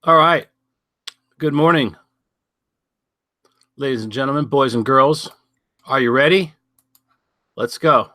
All right. Good morning, ladies and gentlemen, boys and girls. Are you ready? Let's go.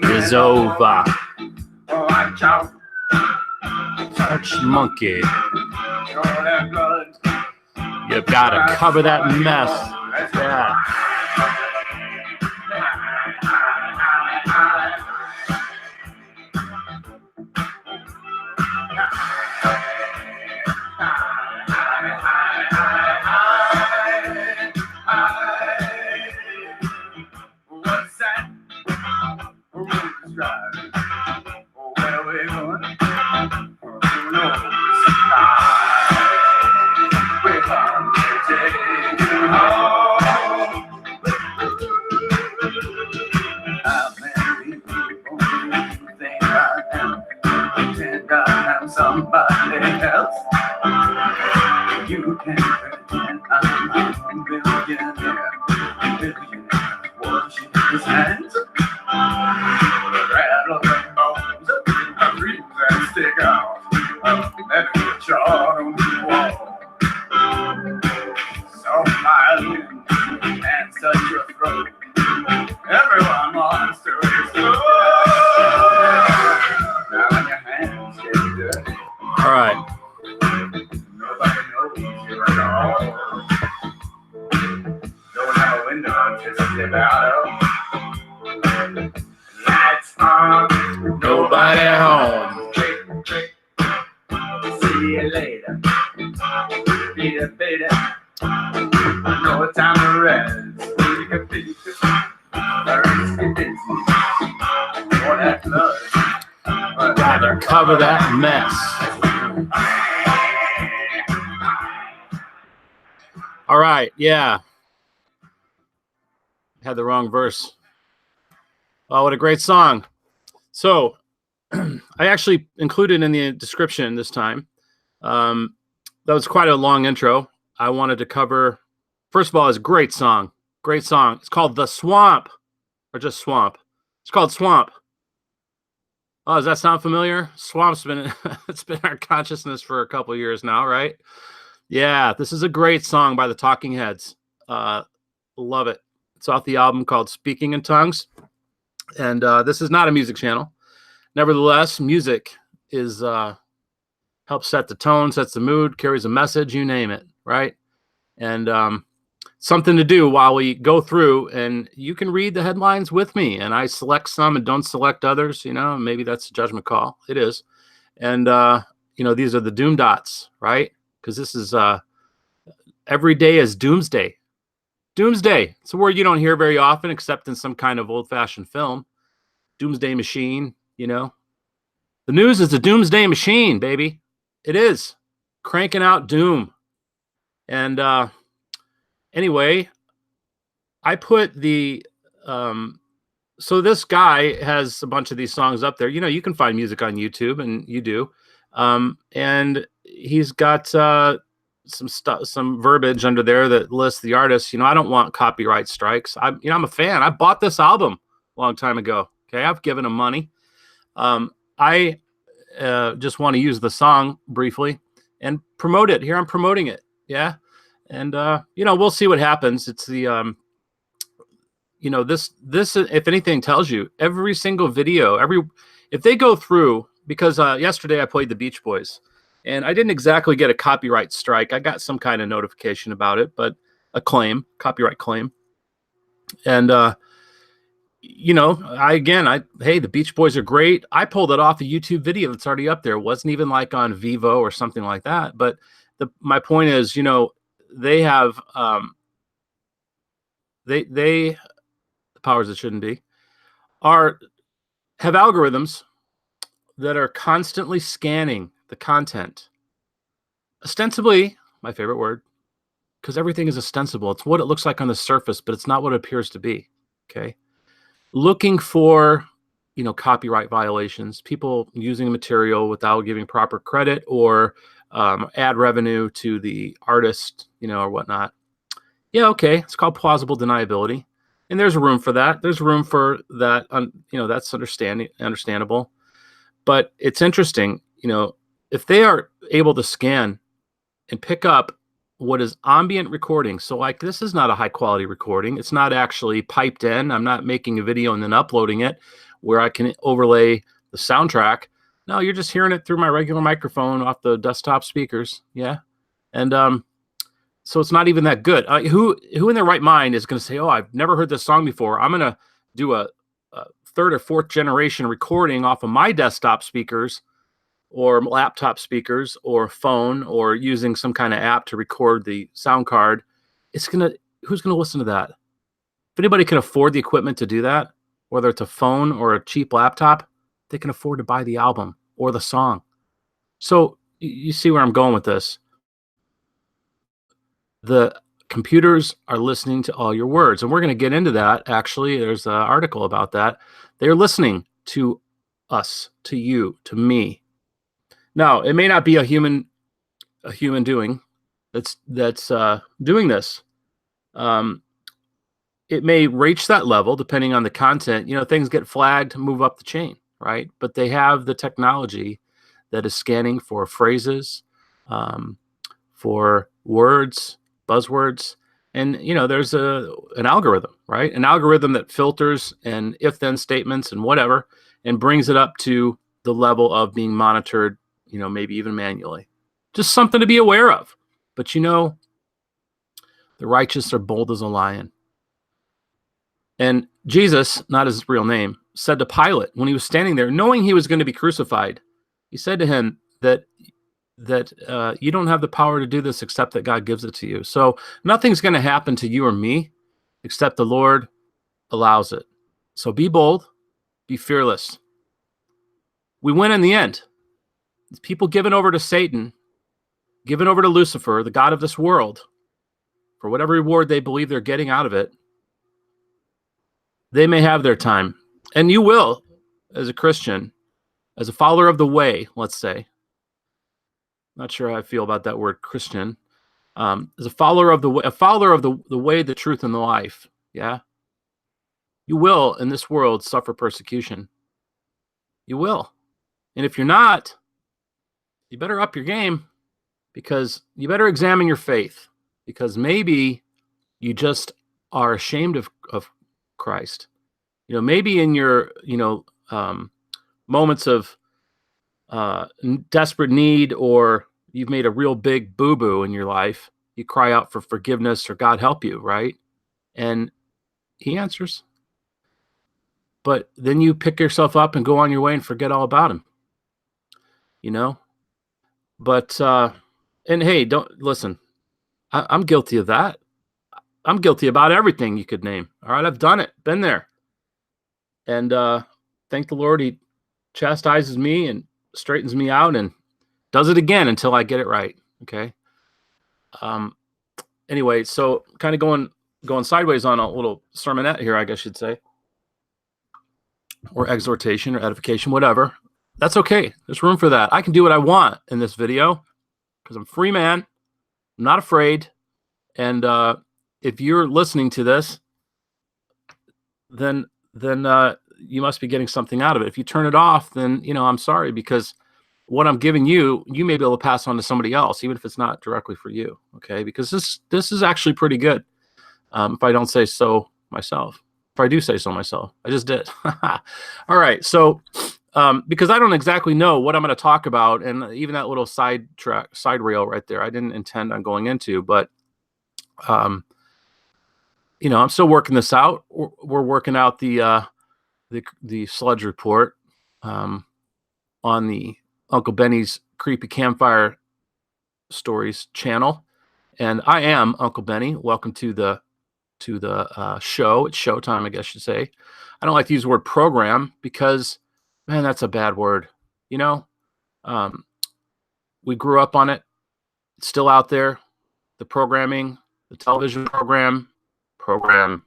Is over. Touch monkey. You've got to cover that mess. Yeah. Somebody else, you can pretend I'm a billionaire, washing his hands, rattle the bones, the dreams that stick out, let it chart on the wall, so violent and such a throat, everyone wants to explode. Now when your hands get dirty, all right. Nobody knows you at all. Don't have a window to slip out of. Lights on. Nobody home. See you later. Peter, Peter. No time to rest. You can fix it. First get busy. For that blood. Gotta cover that mess. All right, yeah. Had the wrong verse. Oh, what a great song. So I actually included in the description this time. That was quite a long intro. I wanted to cover, first of all, it's a great song. Great song. It's called The Swamp, or just Swamp. It's called Swamp. Oh, does that sound familiar? Swamp's been it's been our consciousness for a couple years now, right? Yeah, this is a great song by the Talking Heads. Love it. It's off the album called Speaking in Tongues. And this is not a music channel. Nevertheless, music is helps set the tone, sets the mood, carries a message, you name it, right? And something to do while we go through, and you can read the headlines with me, and I select some and don't select others. Maybe that's a judgment call. It is. And these are the doom dots, right? Because this is every day is doomsday. Doomsday. It's a word you don't hear very often except in some kind of old-fashioned film. Doomsday machine. The news is a doomsday machine, baby. It is cranking out doom. And anyway, I put the so this guy has a bunch of these songs up there. You can find music on YouTube, and you do. And he's got some verbiage under there that lists the artists. I don't want copyright strikes. I'm a fan. I bought this album a long time ago. Okay, I've given him money. I just want to use the song briefly and promote it. Here I'm promoting it. Yeah. And we'll see what happens. It's the this if anything tells you, every single video, if they go through, because yesterday I played the Beach Boys, and I didn't exactly get a copyright strike. I got some kind of notification about it, but a copyright claim. And hey, the Beach Boys are great. I pulled it off a YouTube video that's already up there. It wasn't even like on Vivo or something like that. But my point is, they have the powers that shouldn't be have algorithms that are constantly scanning the content. Ostensibly, my favorite word, because everything is ostensible. It's what it looks like on the surface, but it's not what it appears to be. Okay. Looking for, copyright violations, people using material without giving proper credit or add revenue to the artist, or whatnot. Yeah. Okay. It's called plausible deniability. And there's room for that. There's room for that. That's understandable. But it's interesting, if they are able to scan and pick up what is ambient recording. So like, this is not a high quality recording. It's not actually piped in. I'm not making a video and then uploading it where I can overlay the soundtrack. No, you're just hearing it through my regular microphone off the desktop speakers. Yeah. And, so it's not even that good. Who in their right mind is going to say, "Oh, I've never heard this song before. I'm going to do a third or fourth generation recording off of my desktop speakers or laptop speakers or phone or using some kind of app to record the sound card." Who's going to listen to that? If anybody can afford the equipment to do that, whether it's a phone or a cheap laptop, they can afford to buy the album or the song. So you see where I'm going with this. The computers are listening to all your words. And we're going to get into that. Actually, there's an article about that. They're listening to us, to you, to me. Now, it may not be a human doing that's doing this. It may reach that level depending on the content. Things get flagged, move up the chain, right? But they have the technology that is scanning for phrases, for words, buzzwords, and there's an algorithm, right? An algorithm that filters and if-then statements and whatever, and brings it up to the level of being monitored, maybe even manually. Just something to be aware of. But the righteous are bold as a lion. And Jesus, not his real name, said to Pilate when he was standing there, knowing he was going to be crucified, he said to him that you don't have the power to do this except that God gives it to you. So nothing's going to happen to you or me except the Lord allows it. So be bold, be fearless. We win in the end. People given over to Satan, given over to Lucifer, the god of this world, for whatever reward they believe they're getting out of it, they may have their time. And you will, as a Christian, as a follower of the way, let's say. Not sure how I feel about that word Christian. As a follower of the way, the truth, and the life. Yeah. You will in this world suffer persecution. You will. And if you're not, you better up your game, because you better examine your faith, because maybe you just are ashamed of Christ. Maybe in your, moments of desperate need, or you've made a real big boo-boo in your life, You cry out for forgiveness or God help you, right? And he answers. But then you pick yourself up and go on your way and forget all about him, you know? But, and hey, don't listen, I'm guilty of that. I'm guilty about everything you could name. All right. I've done it, been there. And thank the Lord, he chastises me and straightens me out and does it again until I get it right. Okay. Anyway, so kind of going sideways on a little sermonette here, I guess you'd say, or exhortation or edification, whatever. That's okay. There's room for that. I can do what I want in this video because I'm a free man. I'm not afraid. And if you're listening to this, then you must be getting something out of it. If you turn it off, then, you know, I'm sorry, because what I'm giving you, you may be able to pass on to somebody else, even if it's not directly for you. Okay. Because this is actually pretty good. If I don't say so myself, if I do say so myself, I just did. All right. So, because I don't exactly know what I'm going to talk about, and even that little side rail right there, I didn't intend on going into, but, you know, I'm still working this out. We're working out the Sludge report, on the Uncle Benny's Creepy Campfire Stories channel. And I am Uncle Benny. Welcome to the show. It's showtime, I guess you'd say. I don't like to use the word program because, man, that's a bad word. You know, we grew up on it. It's still out there. The programming, the television program. You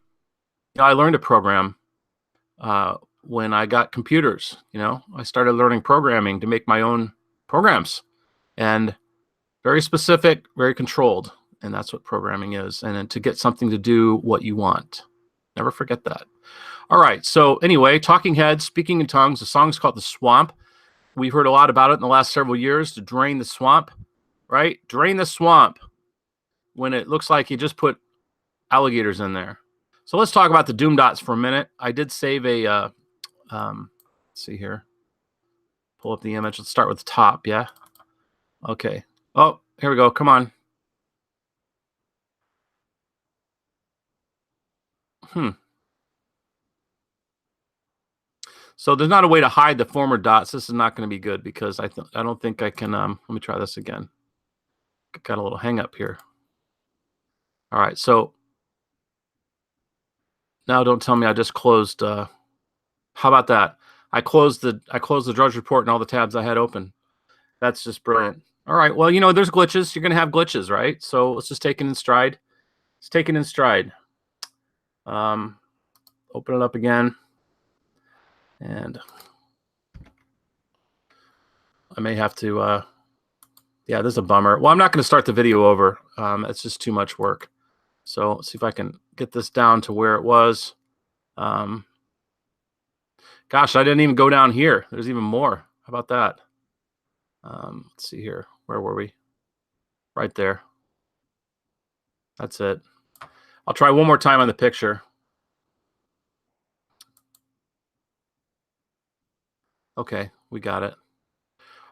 know, I learned to program when I got computers. You know, I started learning programming to make my own programs, and very specific, very controlled. And that's what programming is. And then to get something to do what you want. Never forget that. All right. So anyway, Talking Heads, Speaking in Tongues. The song's called The Swamp. We've heard a lot about it in the last several years, to drain the swamp, right? Drain the swamp when it looks like you just put alligators in there. So let's talk about the doom dots for a minute. I did save a, let's see here. Pull up the image. Let's start with the top. Yeah. Okay. Oh, here we go. Come on. So there's not a way to hide the former dots. This is not going to be good because I don't think I can. Let me try this again. Got a little hang up here. All right. So now don't tell me I just closed. How about that? I closed the Drudge report and all the tabs I had open. That's just brilliant. All right. Well, you know, there's glitches. You're going to have glitches, right? So let's just take it in stride. Let's take it in stride. Open it up again. And I may have to, yeah, this is a bummer. Well, I'm not going to start the video over. It's just too much work. So let's see if I can get this down to where it was. Gosh, I didn't even go down here. There's even more. How about that? Let's see here. Where were we? Right there. That's it. I'll try one more time on the picture. Okay, we got it.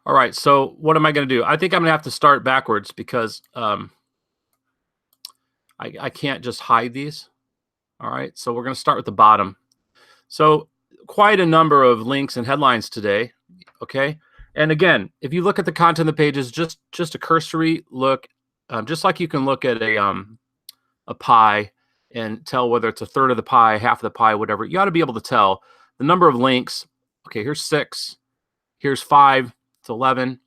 All right, so what am I going to do? I think I'm going to have to start backwards because I can't just hide these. All right, so we're going to start with the bottom. So quite a number of links and headlines today, okay? And again, if you look at the content of the pages, just a cursory look, just like you can look at a pie and tell whether it's a third of the pie, half of the pie, whatever. You ought to be able to tell the number of links. Okay, here's 6. Here's 5. It's 11.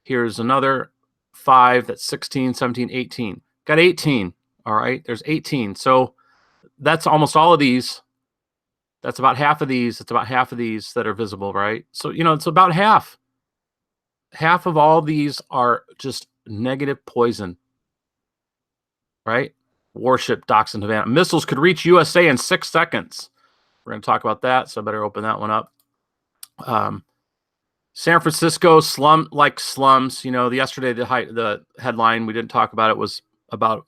Here's another 5. That's 16, 17, 18. Got 18. All right, there's 18. So that's almost all of these. That's about half of these. It's about half of these that are visible, right? So, you know, it's about half. Half of all these are just negative poison, right? Warship docks in Havana. Missiles could reach USA in 6 seconds. We're going to talk about that, so I better open that one up. San Francisco slum-like slums. You know, yesterday the headline, we didn't talk about it, was about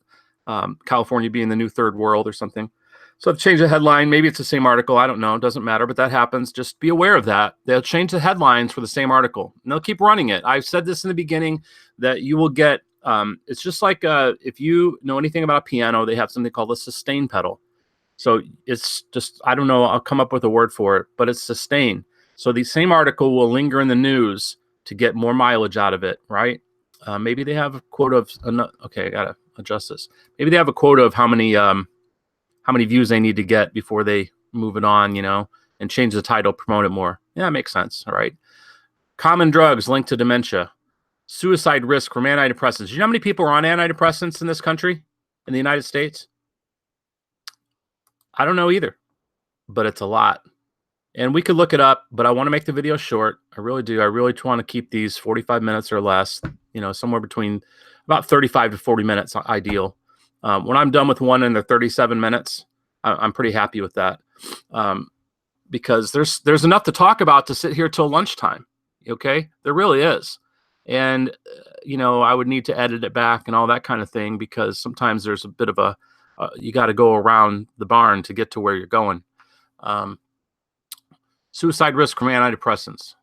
California being the new third world or something. So I've changed the headline. Maybe it's the same article. I don't know. It doesn't matter, but that happens. Just be aware of that. They'll change the headlines for the same article, and they'll keep running it. I've said this in the beginning that you will get It's just like if you know anything about a piano, they have something called a sustain pedal. So it's just, I don't know, I'll come up with a word for it, but it's sustain. So the same article will linger in the news to get more mileage out of it, right? Maybe they have a quota of, okay, I gotta adjust this. Maybe they have a quota of how many views they need to get before they move it on, and change the title, promote it more. Yeah, it makes sense. All right. Common drugs linked to dementia. Suicide risk from antidepressants. You know how many people are on antidepressants in this country, in the United States? I don't know either, but it's a lot. And we could look it up, but I want to make the video short. I really do. I really want to keep these 45 minutes or less, somewhere between about 35 to 40 minutes ideal. When I'm done with one and they're 37 minutes, I'm pretty happy with that. Because there's enough to talk about to sit here till lunchtime. Okay, there really is. And I would need to edit it back and all that kind of thing, because sometimes there's a bit of a you got to go around the barn to get to where you're going. Suicide risk from antidepressants.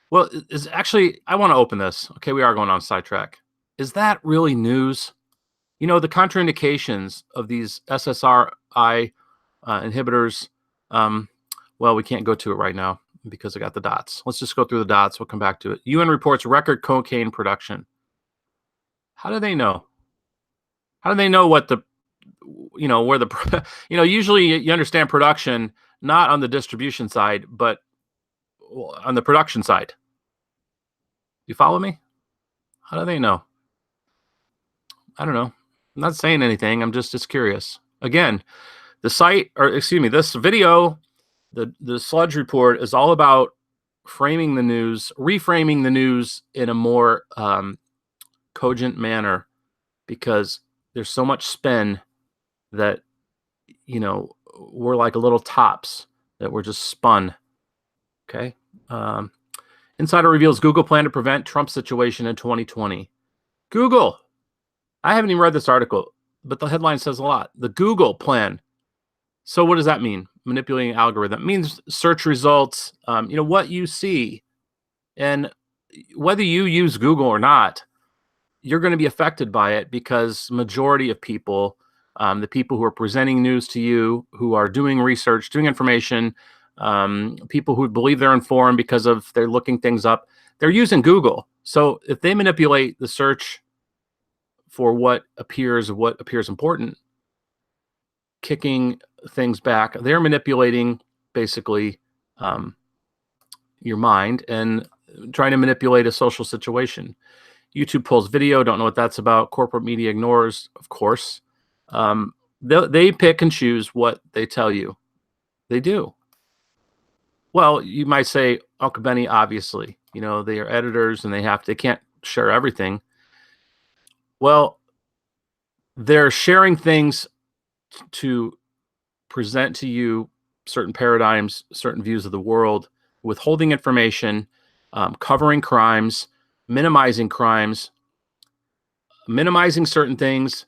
Well, is actually, I want to open this. Okay, we are going on a sidetrack. Is that really news? The contraindications of these SSRI inhibitors. Well, we can't go to it right now because I got the dots. Let's just go through the dots. We'll come back to it. UN reports record cocaine production. How do they know? How do they know what where the, usually you understand production, not on the distribution side, but on the production side. You follow me? How do they know? I don't know. I'm not saying anything. I'm just curious. Again, this video, the Sludge report is all about reframing the news in a more cogent manner, because there's so much spin that, we're like a little tops that were just spun. Okay. Insider reveals Google plan to prevent Trump situation in 2020. Google. I haven't even read this article, but the headline says a lot. The Google plan. So what does that mean? Manipulating algorithm. It means search results, what you see. And whether you use Google or not, you're going to be affected by it, because majority of people, the people who are presenting news to you, who are doing research, doing information, people who believe they're informed because of they're looking things up, they're using Google. So if they manipulate the search for what appears important, kicking things back, they're manipulating basically your mind and trying to manipulate a social situation. YouTube pulls video, don't know what that's about. Corporate media ignores, of course. They pick and choose what they tell you. They do. Well, you might say, Uncle Benny, obviously, they are editors and they can't share everything. Well, they're sharing things to present to you certain paradigms, certain views of the world, withholding information, covering crimes, minimizing crimes, minimizing certain things,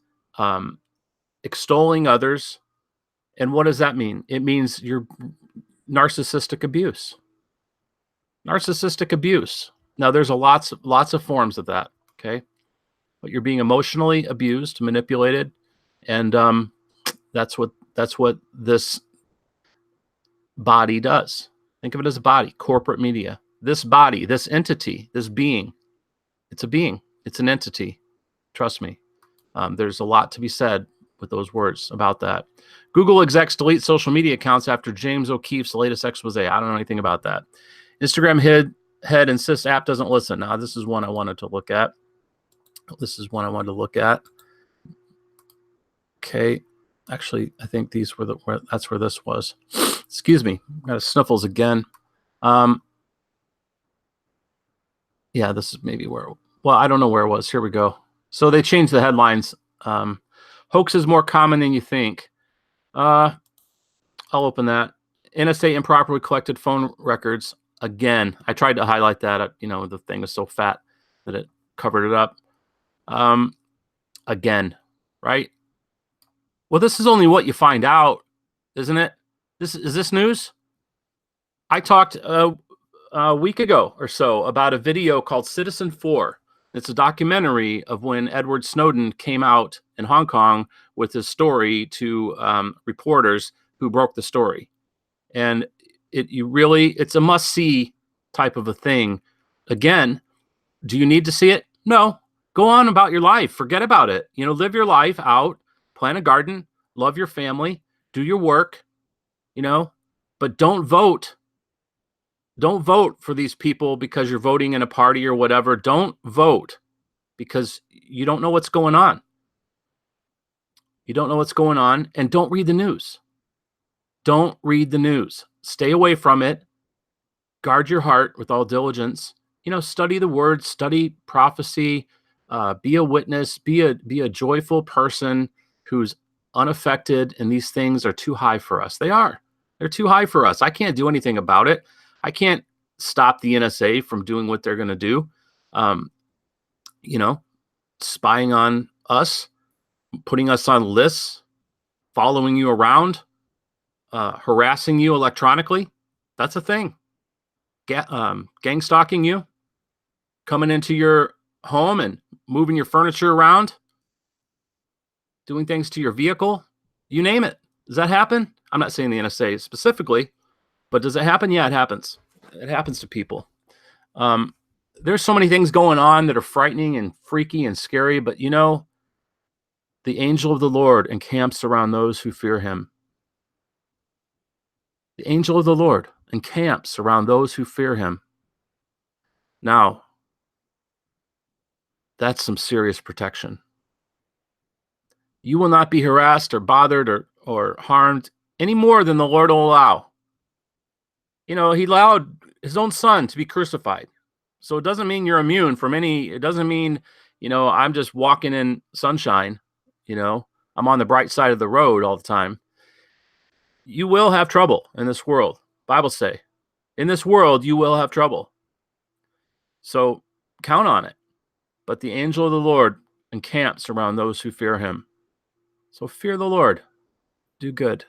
extolling others. And what does that mean? It means you're narcissistic abuse. Narcissistic abuse. Now, there's lots of forms of that, okay? But you're being emotionally abused, manipulated, and that's what this body does. Think of it as a body, corporate media. This body, this entity, this being, it's a being. It's an entity. Trust me. There's a lot to be said with those words about that. Google execs delete social media accounts after James O'Keefe's latest expose. I don't know anything about that. Instagram head insists app doesn't listen. Now, this is one I wanted to look at. Okay. Actually, I think these were that's where this was. Excuse me. Got sniffles again. Yeah, this is maybe where, well, I don't know where it was. Here we go. So they changed the headlines. Hoax is more common than you think. I'll open that. NSA improperly collected phone records. Again, I tried to highlight that. The thing is so fat that it covered it up. Again, right? Well, this is only what you find out, isn't it? Is this news? I talked a week ago or so about a video called Citizen 4. It's a documentary of when Edward Snowden came out in Hong Kong with his story to reporters who broke the story. And it's a must-see type of a thing. Again, do you need to see it? No. Go on about your life. Forget about it. Live your life out, plant a garden, love your family, do your work, but don't vote. Don't vote for these people because you're voting in a party or whatever. Don't vote because you don't know what's going on. You don't know what's going on, and don't read the news. Don't read the news. Stay away from it. Guard your heart with all diligence. Study the word, study prophecy, be a witness, be a joyful person who's unaffected, and these things are too high for us. They are. They're too high for us. I can't do anything about it. I can't stop the NSA from doing what they're going to do. Spying on us, putting us on lists, following you around, harassing you electronically. That's a thing. Gang stalking you, coming into your home and moving your furniture around, doing things to your vehicle, you name it. Does that happen? I'm not saying the NSA specifically, but does it happen? Yeah, it happens. It happens to people. There's so many things going on that are frightening and freaky and scary, but the angel of the Lord encamps around those who fear him. The angel of the Lord encamps around those who fear him. Now, that's some serious protection. You will not be harassed or bothered or harmed any more than the Lord will allow. He allowed his own son to be crucified. So it doesn't mean you're immune from it doesn't mean, I'm just walking in sunshine, I'm on the bright side of the road all the time. You will have trouble in this world. Bible say, in this world, you will have trouble. So count on it. But the angel of the Lord encamps around those who fear him. So fear the Lord. Do good.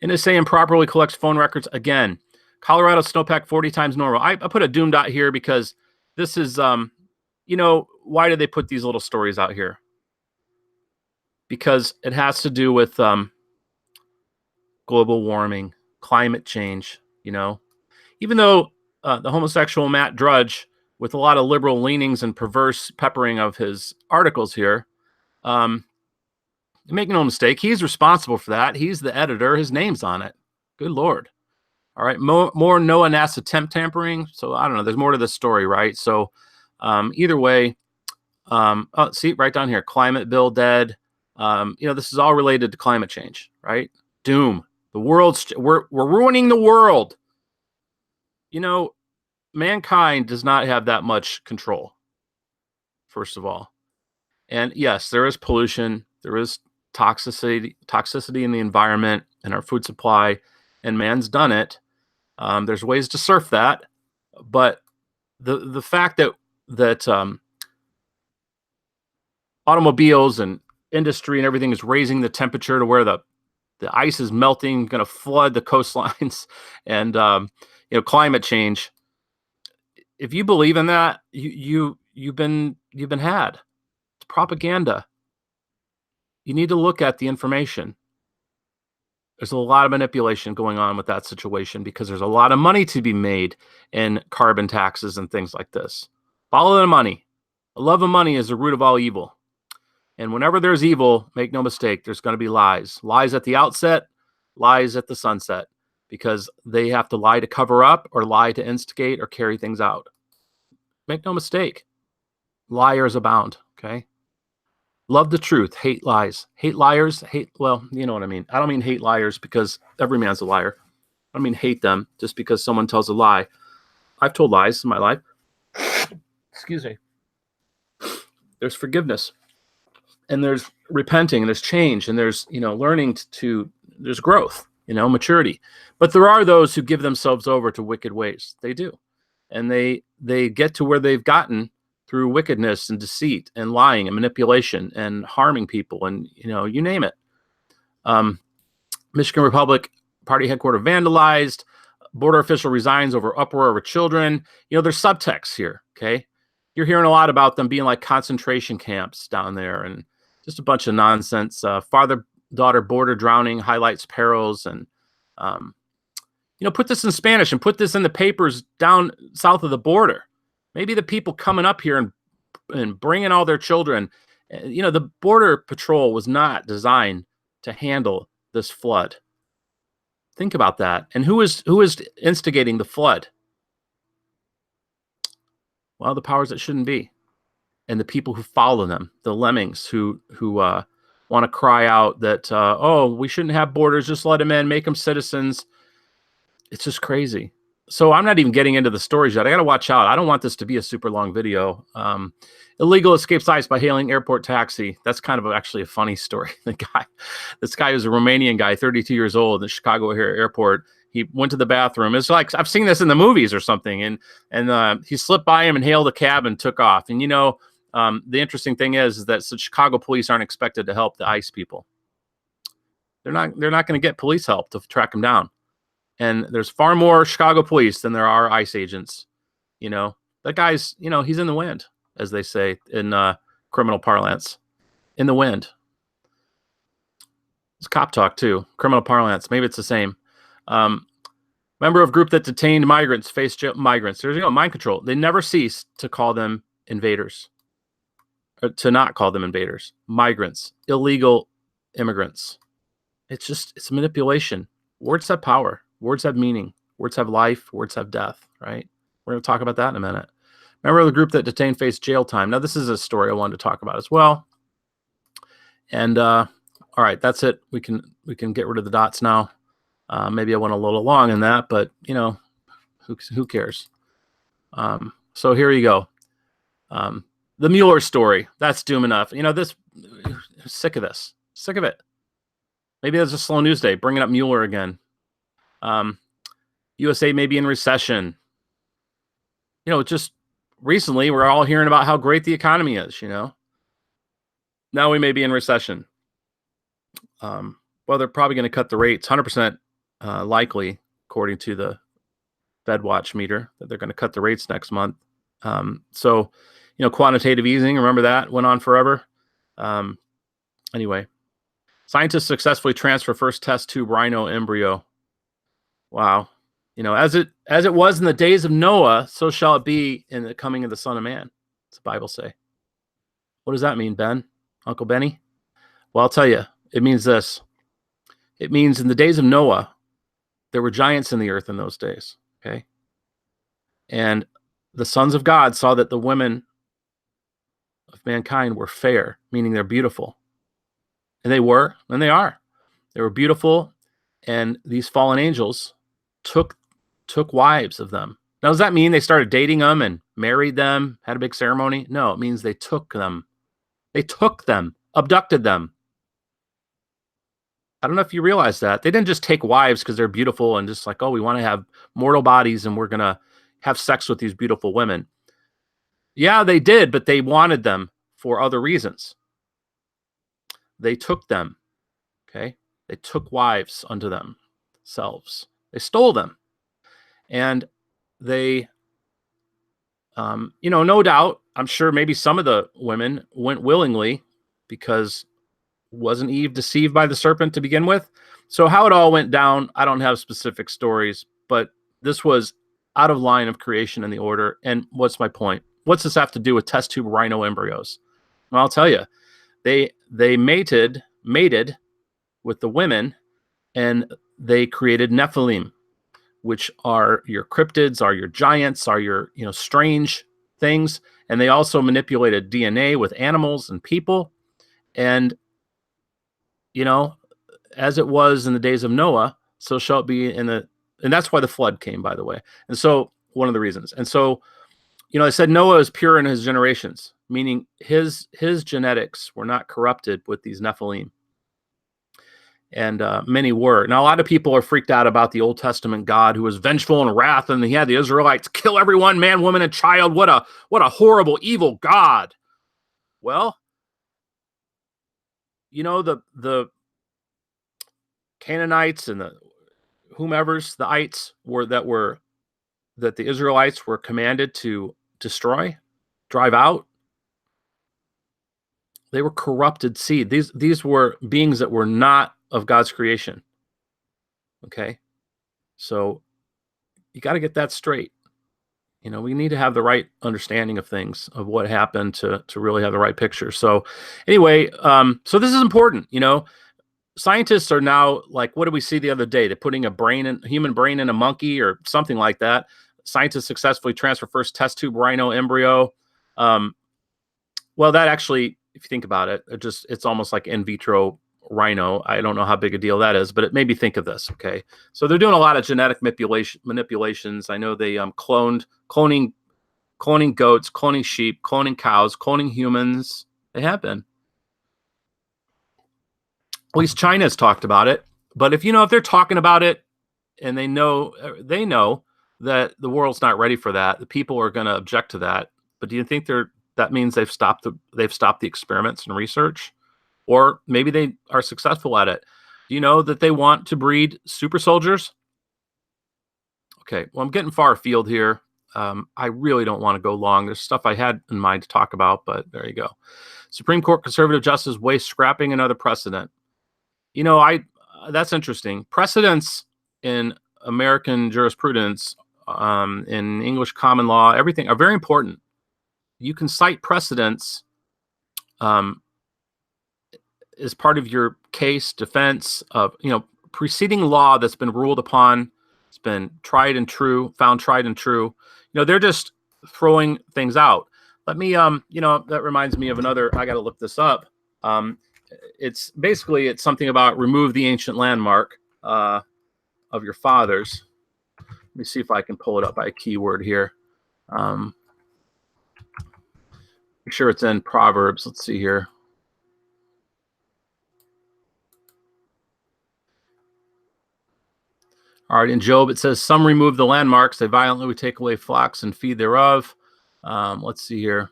NSA improperly collects phone records again. Colorado snowpack 40 times normal. I put a doom dot here because this is, why do they put these little stories out here? Because it has to do with global warming, climate change, Even though the homosexual Matt Drudge, with a lot of liberal leanings and perverse peppering of his articles here, make no mistake, he's responsible for that. He's the editor. His name's on it. Good Lord. All right, more Noah NASA temp tampering. So I don't know. There's more to this story, right? So either way, see right down here, climate bill dead. This is all related to climate change, right? Doom. The world's we're ruining the world. Mankind does not have that much control. First of all, and yes, there is pollution. There is toxicity in the environment and our food supply, and man's done it. There's ways to surf that, but the fact that automobiles and industry and everything is raising the temperature to where the ice is melting, going to flood the coastlines, and climate change. If you believe in that, you've been had. It's propaganda. You need to look at the information. There's a lot of manipulation going on with that situation because there's a lot of money to be made in carbon taxes and things like this. Follow the money. The love of money is the root of all evil. And whenever there's evil, make no mistake, there's going to be lies. Lies at the outset, lies at the sunset, because they have to lie to cover up or lie to instigate or carry things out. Make no mistake. Liars abound, okay? Love the truth, hate lies. Hate liars, well, you know what I mean. I don't mean hate liars because every man's a liar. I don't mean hate them just because someone tells a lie. I've told lies in my life. Excuse me. There's forgiveness. And there's repenting, and there's change, and there's, learning there's growth, maturity. But there are those who give themselves over to wicked ways. They do. And they get to where they've gotten through wickedness and deceit and lying and manipulation and harming people and, you name it. Michigan Republic Party headquarters vandalized, border official resigns over uproar over children. There's subtext here, okay? You're hearing a lot about them being like concentration camps down there, and just a bunch of nonsense. Father-daughter border drowning highlights perils, and um, put this in Spanish and put this in the papers down south of the border. Maybe the people coming up here and bringing all their children. The border patrol was not designed to handle this flood. Think about that. And who is instigating the flood? Well, the powers that shouldn't be, and the people who follow them, the lemmings who want to cry out that we shouldn't have borders, just let them in, make them citizens. It's just crazy. So I'm not even getting into the stories yet. I got to watch out. I don't want this to be a super long video. Illegal escapes ICE by hailing airport taxi. That's kind of actually a funny story. This guy was a Romanian guy, 32 years old, in the Chicago airport. He went to the bathroom. It's like I've seen this in the movies or something. And he slipped by him and hailed a cab and took off. And the interesting thing is that Chicago police aren't expected to help the ICE people. They're not going to get police help to track him down. And there's far more Chicago police than there are ICE agents. That guy's, he's in the wind, as they say in criminal parlance. In the wind. It's cop talk too. Criminal parlance. Maybe it's the same. Member of group that detained migrants faced migrants. There's mind control. They never cease to call them invaders. Or to not call them invaders. Migrants. Illegal immigrants. It's manipulation. Words have power. Words have meaning. Words have life. Words have death, right? We're going to talk about that in a minute. Member of the group that detained faced jail time. Now, this is a story I wanted to talk about as well. And all right, that's it. We can get rid of the dots now. Maybe I went a little long in that, but who cares? So here you go. The Mueller story. That's doom enough. Sick of this. Sick of it. Maybe that's a slow news day. Bringing up Mueller again. USA may be in recession. Just recently we're all hearing about how great the economy is. Now we may be in recession. Well, they're probably going to cut the rates. 100% likely, according to the Fed Watch meter, that they're going to cut the rates next month. So quantitative easing, remember that went on forever. Anyway, scientists successfully transfer first test tube rhino embryo. Wow. As it was in the days of Noah, so shall it be in the coming of the Son of Man. What's the Bible say? What does that mean, Ben? Uncle Benny? Well, I'll tell you. It means this. It means in the days of Noah, there were giants in the earth in those days. Okay. And the sons of God saw that the women of mankind were fair, meaning they're beautiful. And they were, and they are. They were beautiful. And these fallen angels took wives of them. Now, does that mean they started dating them and married them, had a big ceremony? No, it means they took them. They took them, abducted them. I don't know if you realize that. They didn't just take wives because they're beautiful and just like, we want to have mortal bodies and we're going to have sex with these beautiful women. Yeah, they did, but they wanted them for other reasons. They took them, okay? They took wives unto themselves. They stole them. And they, no doubt, I'm sure maybe some of the women went willingly because wasn't Eve deceived by the serpent to begin with? So how it all went down, I don't have specific stories, but this was out of line of creation in the order. And what's my point? What's this have to do with test tube rhino embryos? Well, I'll tell you, they mated with the women, and they created Nephilim, which are your cryptids, are your giants, are your strange things. And they also manipulated DNA with animals and people. And as it was in the days of Noah, so shall it be and that's why the flood came, by the way. And so one of the reasons. And so, I said Noah is pure in his generations, meaning his genetics were not corrupted with these Nephilim. And many were. Now, a lot of people are freaked out about the Old Testament God who was vengeful and wrath, and he had the Israelites kill everyone, man, woman, and child. What a horrible, evil God. Well, the Canaanites and the whomevers, the ites, that the Israelites were commanded to destroy, drive out. They were corrupted seed. These were beings that were not of God's creation. Okay, so you got to get that straight. We need to have the right understanding of things, of what happened, to really have the right picture. So anyway, so this is important. Scientists are now, like, what did we see the other day? They're putting a human brain in a monkey or something like that. Scientists successfully transfer first test tube rhino embryo. Well, that actually, if you think about it, it's almost like in vitro rhino. I don't know how big a deal that is, but it made me think of this. Okay, so they're doing a lot of genetic manipulations. I know they cloning goats, cloning sheep, cloning cows, cloning humans. They have been. At least China's talked about it. But if they're talking about it, and they know that the world's not ready for that, the people are going to object to that. But do you think that means they've stopped the experiments and research? Or maybe they are successful at it. Do you know that they want to breed super soldiers? Okay, well, I'm getting far afield here. I really don't want to go long. There's stuff I had in mind to talk about, but there you go. Supreme Court conservative justice wastes scrapping another precedent. That's interesting. Precedents in American jurisprudence, in English common law, everything are very important. You can cite precedents as part of your case defense of preceding law that's been ruled upon. It's been tried and true, found tried and true. They're just throwing things out. Let me that reminds me of another. I got to look this up. It's something about remove the ancient landmark of your fathers. Let me see if I can pull it up by a keyword here. I'm sure it's in Proverbs. Let's see here. All right, in Job, it says, some remove the landmarks. They violently would take away flocks and feed thereof. Let's see here.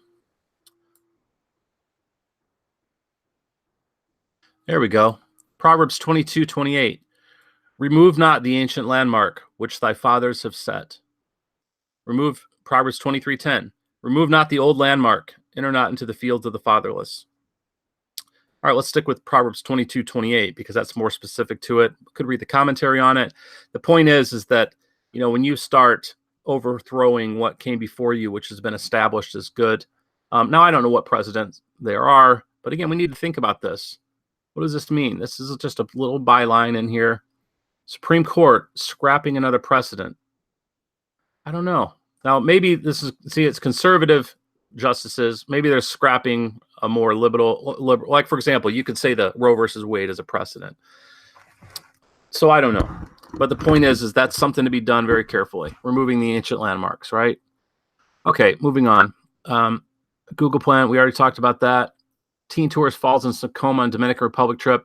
There we go. Proverbs 22:28. Remove not the ancient landmark, which thy fathers have set. Proverbs 23:10. Remove not the old landmark. Enter not into the fields of the fatherless. All right, let's stick with Proverbs 22:28 because that's more specific to it. Could read the commentary on it. The point is that, when you start overthrowing what came before you, which has been established as good. Now, I don't know what precedents there are, but again, we need to think about this. What does this mean? This is just a little byline in here. Supreme Court scrapping another precedent. I don't know. Now, maybe it's conservative justices. Maybe they're scrapping a more liberal, like, for example, you could say the Roe versus Wade as a precedent. So I don't know. But the point is that's something to be done very carefully. Removing the ancient landmarks, right? Okay, moving on. Google Planet, we already talked about that. Teen tourist falls in Tacoma on Dominican Republic trip.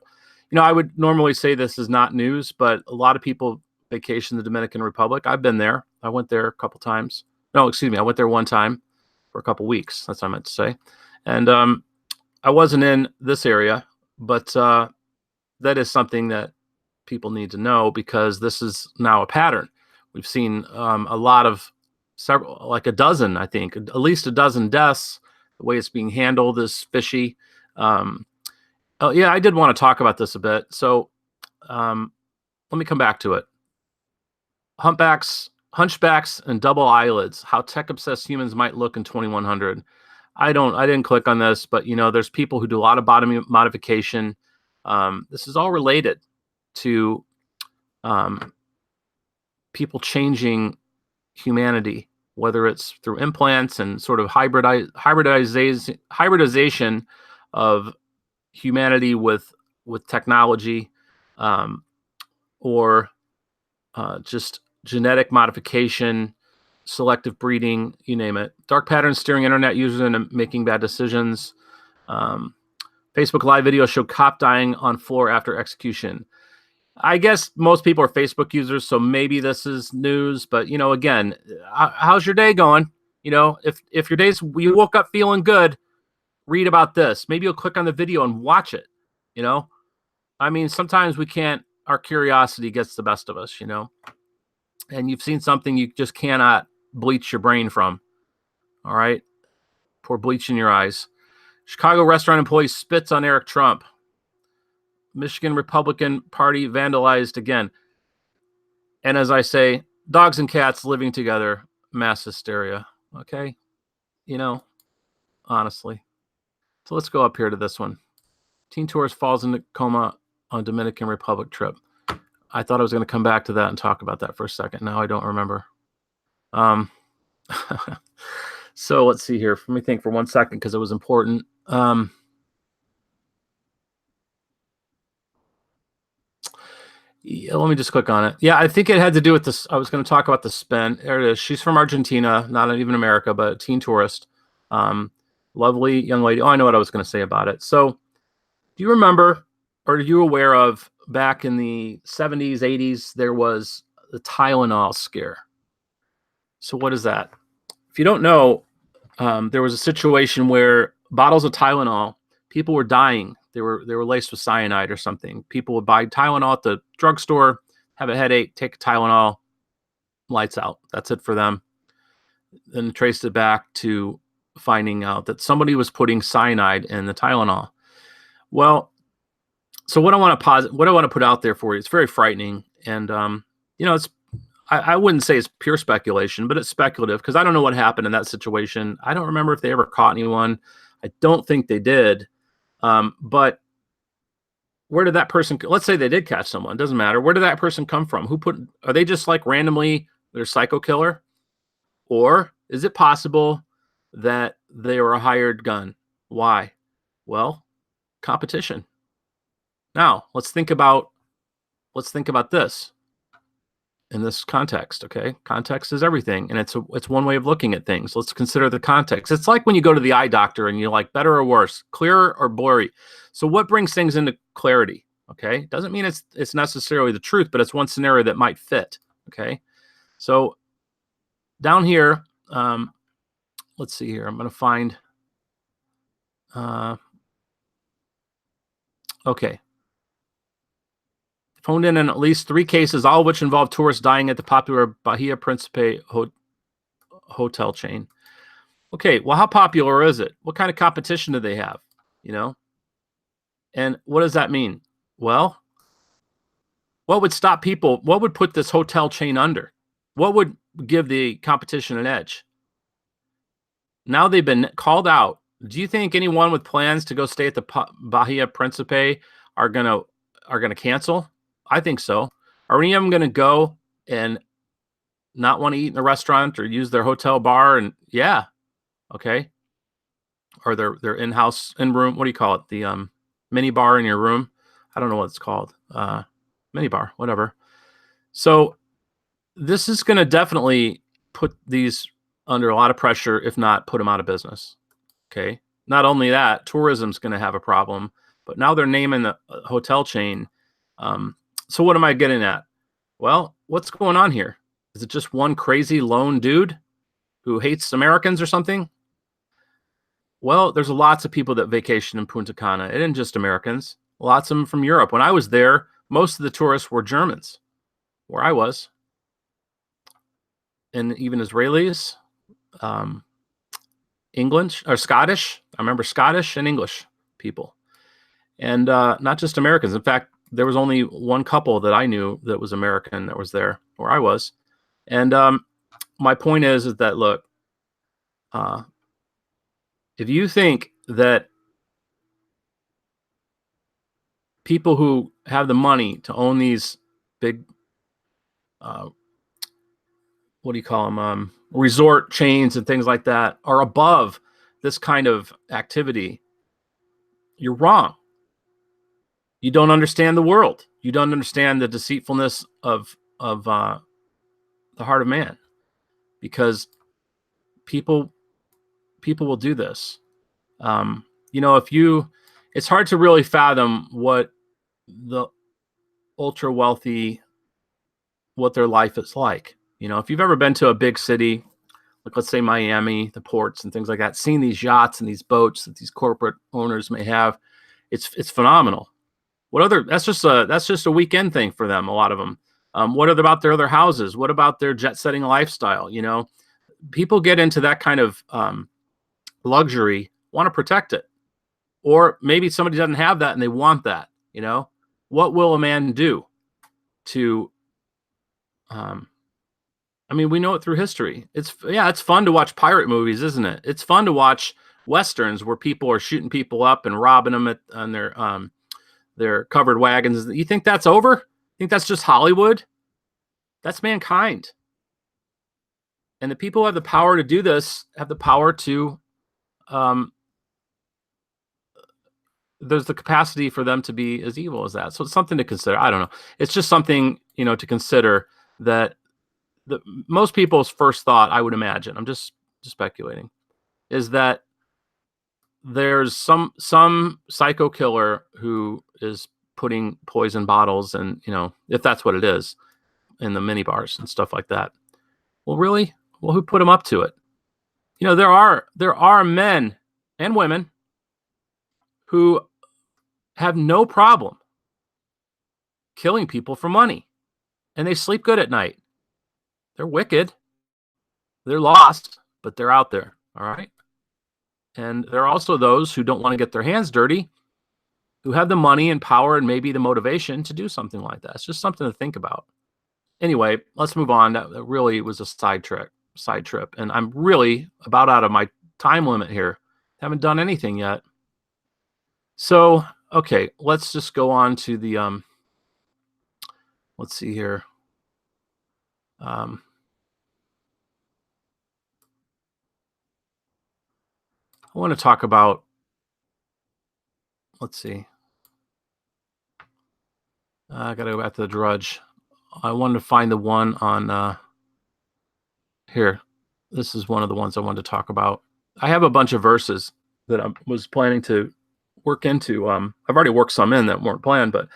I would normally say this is not news, but a lot of people vacation the Dominican Republic. I've been there. I went there a couple times. No, excuse me. I went there one time for a couple weeks. That's what I meant to say. And I wasn't in this area, but that is something that people need to know because this is now a pattern. We've seen a lot of like a dozen, I think, at least a dozen deaths. The way it's being handled is fishy. Oh, yeah, I did want to talk about this a bit. So let me come back to it. Hunchbacks, and double eyelids, how tech-obsessed humans might look in 2100. I didn't click on this, but there's people who do a lot of body modification. This is all related to people changing humanity, whether it's through implants and sort of hybridization of humanity with technology, or just genetic modification, selective breeding, you name it. Dark patterns steering internet users into making bad decisions. Facebook live video show cop dying on floor after execution. I guess most people are Facebook users, so maybe this is news. But again, how's your day going? If your you woke up feeling good, read about this. Maybe you'll click on the video and watch it. I mean, sometimes our curiosity gets the best of us. And you've seen something you just cannot bleach your brain from. All right. Pour bleach in your eyes. Chicago restaurant employee spits on Eric Trump. Michigan Republican Party vandalized again. And as I say, dogs and cats living together, mass hysteria. Okay? You know, honestly. So let's go up here to this one. Teen tourist falls into coma on Dominican Republic trip. I thought I was going to come back to that and talk about that for a second. Now I don't remember. So let's see here. Let me think for 1 second because it was important. Yeah, let me just click on it. Yeah, I think it had to do with this. I was going to talk about the spin. There it is. She's from Argentina, not even America, but a teen tourist. Lovely young lady. Oh, I know what I was going to say about it. So do you remember, or are you aware of, back in the 70s, 80s, there was the Tylenol scare? So what is that? If you don't know, there was a situation where bottles of Tylenol, people were dying. They were laced with cyanide or something. People would buy Tylenol at the drugstore, have a headache, take a Tylenol, lights out. That's it for them. Then traced it back to finding out that somebody was putting cyanide in the Tylenol. Well, so what I want to put out there for you, it's very frightening. And, it's, I wouldn't say it's pure speculation, but it's speculative because I don't know what happened in that situation. I don't remember if they ever caught anyone. I don't think they did. But where did that person, let's say they did catch someone, doesn't matter. Where did that person come from? Are they just like randomly their psycho killer? Or is it possible that they were a hired gun? Why? Well, competition. Now let's think about this in this context. Okay. Context is everything. And it's one way of looking at things. Let's consider the context. It's like when you go to the eye doctor and you're like, better or worse, clearer or blurry. So what brings things into clarity? Okay. Doesn't mean it's necessarily the truth, but it's one scenario that might fit. Okay. So down here, let's see here. I'm going to find, okay. Phoned in at least 3 cases, all of which involve tourists dying at the popular Bahia Principe hotel chain. Okay, well, how popular is it? What kind of competition do they have? And what does that mean? Well, what would stop people? What would put this hotel chain under? What would give the competition an edge? Now they've been called out. Do you think anyone with plans to go stay at the Bahia Principe are gonna cancel? I think so. Are any of them going to go and not want to eat in the restaurant or use their hotel bar? And yeah, okay. Or their in-house, in-room, what do you call it? The mini bar in your room. I don't know what it's called. Mini bar, whatever. So this is going to definitely put these under a lot of pressure, if not put them out of business. Okay. Not only that, tourism's going to have a problem, but now they're naming the hotel chain. So what am I getting at? Well, what's going on here? Is it just one crazy lone dude who hates Americans or something? Well, there's lots of people that vacation in Punta Cana. It isn't just Americans. Lots of them from Europe. When I was there, most of the tourists were Germans, where I was. And even Israelis, English or Scottish. I remember Scottish and English people. And not just Americans. In fact, there was only one couple that I knew that was American that was there where I was. And my point is that, look, if you think that people who have the money to own these big, what do you call them, resort chains and things like that are above this kind of activity, you're wrong. You don't understand the world. You don't understand the deceitfulness of the heart of man, because people will do this. It's hard to really fathom what the ultra wealthy, what their life is like. If you've ever been to a big city, like let's say Miami, the ports and things like that, seeing these yachts and these boats that these corporate owners may have, it's phenomenal. That's just a weekend thing for them, a lot of them. What about their other houses? What about their jet setting lifestyle? People get into that kind of luxury want to protect it. Or maybe somebody doesn't have that and they want that, you know? What will a man do to, I mean, we know it through history. It's fun to watch pirate movies, isn't it? It's fun to watch Westerns where people are shooting people up and robbing them on their covered wagons. You think that's over? You think that's just Hollywood? That's mankind. And the people who have the power to do this have the power to, there's the capacity for them to be as evil as that. So it's something to consider. I don't know. It's just something, to consider, that most people's first thought, I would imagine, I'm just speculating, is that there's some psycho killer who is putting poison bottles and, if that's what it is, in the mini bars and stuff like that. Well, really? Well, who put them up to it? There are men and women who have no problem killing people for money, and they sleep good at night. They're wicked. They're lost, but they're out there. All right. And there are also those who don't want to get their hands dirty, who have the money and power and maybe the motivation to do something like that. It's just something to think about. Anyway, let's move on. That really was a side trip. And I'm really about out of my time limit here. Haven't done anything yet. So, okay, let's just go on to the, let's see here. I want to talk about, let's see. I got to go back to the Drudge. I wanted to find the one on here. This is one of the ones I wanted to talk about. I have a bunch of verses that I was planning to work into. I've already worked some in that weren't planned, but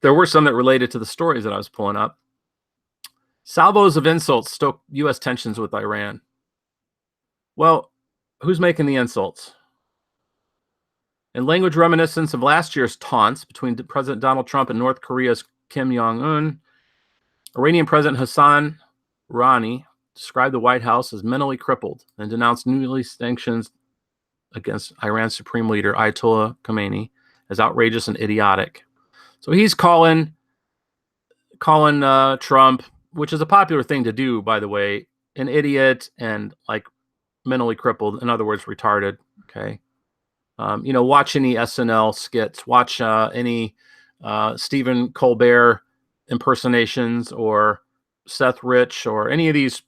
there were some that related to the stories that I was pulling up. Salvos of insults stoke U.S. tensions with Iran. Well, who's making the insults? In language reminiscent of last year's taunts between President Donald Trump and North Korea's Kim Jong-un, Iranian President Hassan Rouhani described the White House as mentally crippled and denounced newly sanctions against Iran's supreme leader, Ayatollah Khamenei, as outrageous and idiotic. So he's calling Trump, which is a popular thing to do, by the way, an idiot and like mentally crippled. In other words, retarded. Okay. Watch any SNL skits, watch any Stephen Colbert impersonations or Seth Rich or any of these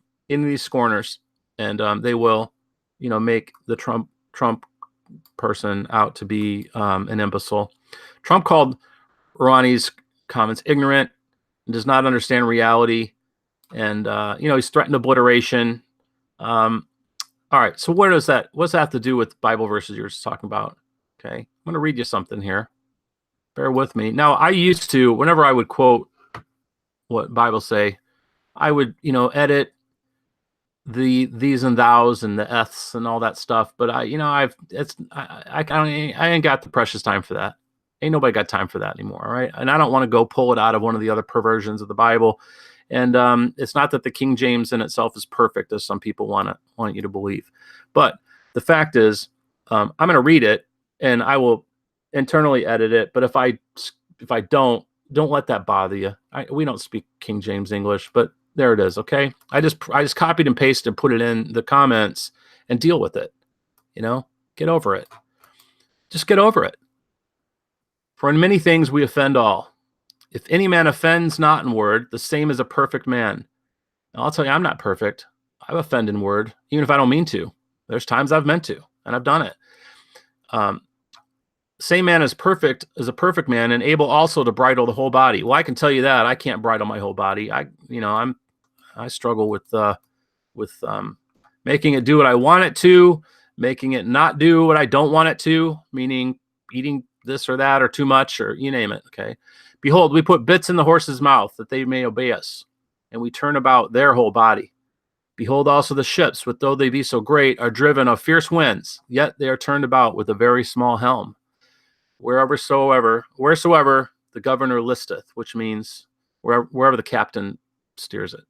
scorners, and they will, make the Trump person out to be an imbecile. Trump called Rouhani's comments ignorant and does not understand reality, and he's threatened obliteration. All right, so what's that have to do with Bible verses you're just talking about? Okay, I'm going to read you something here. Bear with me. Now, I used to, whenever I would quote what Bible say, I would, edit the these and thous and the eths and all that stuff. But I ain't got the precious time for that. Ain't nobody got time for that anymore, right? And I don't want to go pull it out of one of the other perversions of the Bible. And it's not that the King James in itself is perfect, as some people want you to believe. But the fact is, I'm going to read it, and I will internally edit it. But if I don't let that bother you. We don't speak King James English, but there it is. Okay, I just copied and pasted and put it in the comments and deal with it. Get over it. Just get over it. For in many things we offend all. If any man offends not in word, the same as a perfect man. Now, I'll tell you, I'm not perfect. I've offended in word, even if I don't mean to. There's times I've meant to, and I've done it. Same man is perfect as a perfect man, and able also to bridle the whole body. Well, I can tell you that I can't bridle my whole body. I struggle with making it do what I want it to, making it not do what I don't want it to, meaning eating this or that or too much or you name it. Okay. Behold, we put bits in the horse's mouth that they may obey us, and we turn about their whole body. Behold also the ships, which though they be so great, are driven of fierce winds, yet they are turned about with a very small helm. Wheresoever the governor listeth, which means wherever the captain steers it.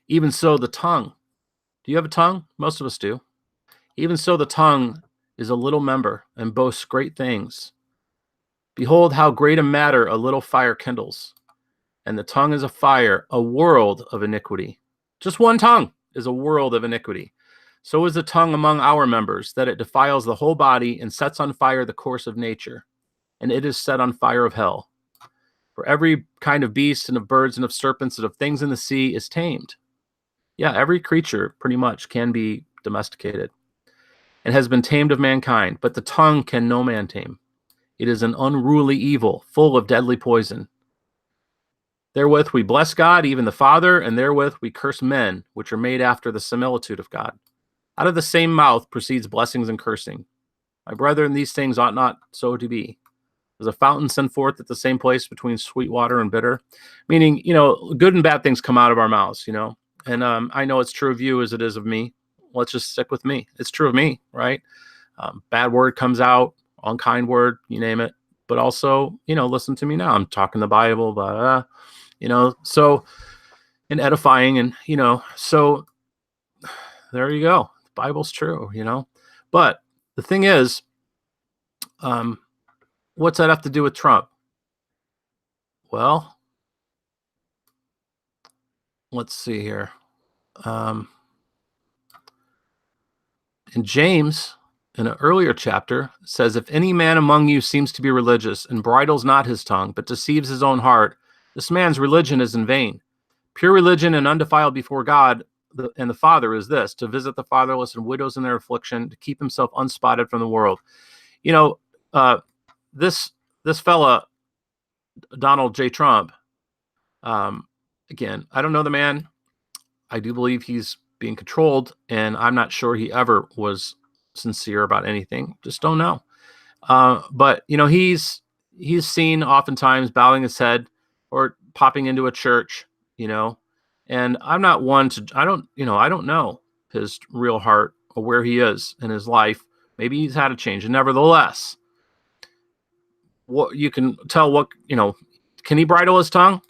Even so, the tongue. Do you have a tongue? Most of us do. Even so, the tongue is a little member and boasts great things. Behold, how great a matter a little fire kindles. And the tongue is a fire, a world of iniquity. Just one tongue is a world of iniquity. So is the tongue among our members, that it defiles the whole body and sets on fire the course of nature. And it is set on fire of hell. For every kind of beast and of birds and of serpents and of things in the sea is tamed. Yeah, every creature pretty much can be domesticated and has been tamed of mankind, but the tongue can no man tame. It is an unruly evil, full of deadly poison. Therewith we bless God, even the Father, and therewith we curse men, which are made after the similitude of God. Out of the same mouth proceeds blessings and cursing. My brethren, these things ought not so to be. Does a fountain send forth at the same place between sweet water and bitter? Meaning, good and bad things come out of our mouths, And I know it's true of you as it is of me. Let's just stick with me. It's true of me, right? Bad word comes out, unkind word, you name it. But also, listen to me now. I'm talking the Bible, blah, blah, so, and edifying, and, so there you go. The Bible's true, But the thing is, what's that have to do with Trump? Well, let's see here. In James, in an earlier chapter, says, if any man among you seems to be religious and bridles not his tongue, but deceives his own heart, this man's religion is in vain. Pure religion and undefiled before God and the Father is this, to visit the fatherless and widows in their affliction, to keep himself unspotted from the world. This fella, Donald J. Trump, again, I don't know the man. I do believe he's being controlled, and I'm not sure he ever was sincere about anything. Just don't know. But he's seen oftentimes bowing his head or popping into a church, and I'm not one to, I don't know his real heart or where he is in his life. Maybe he's had a change, and nevertheless, what you can tell, can he bridle his tongue?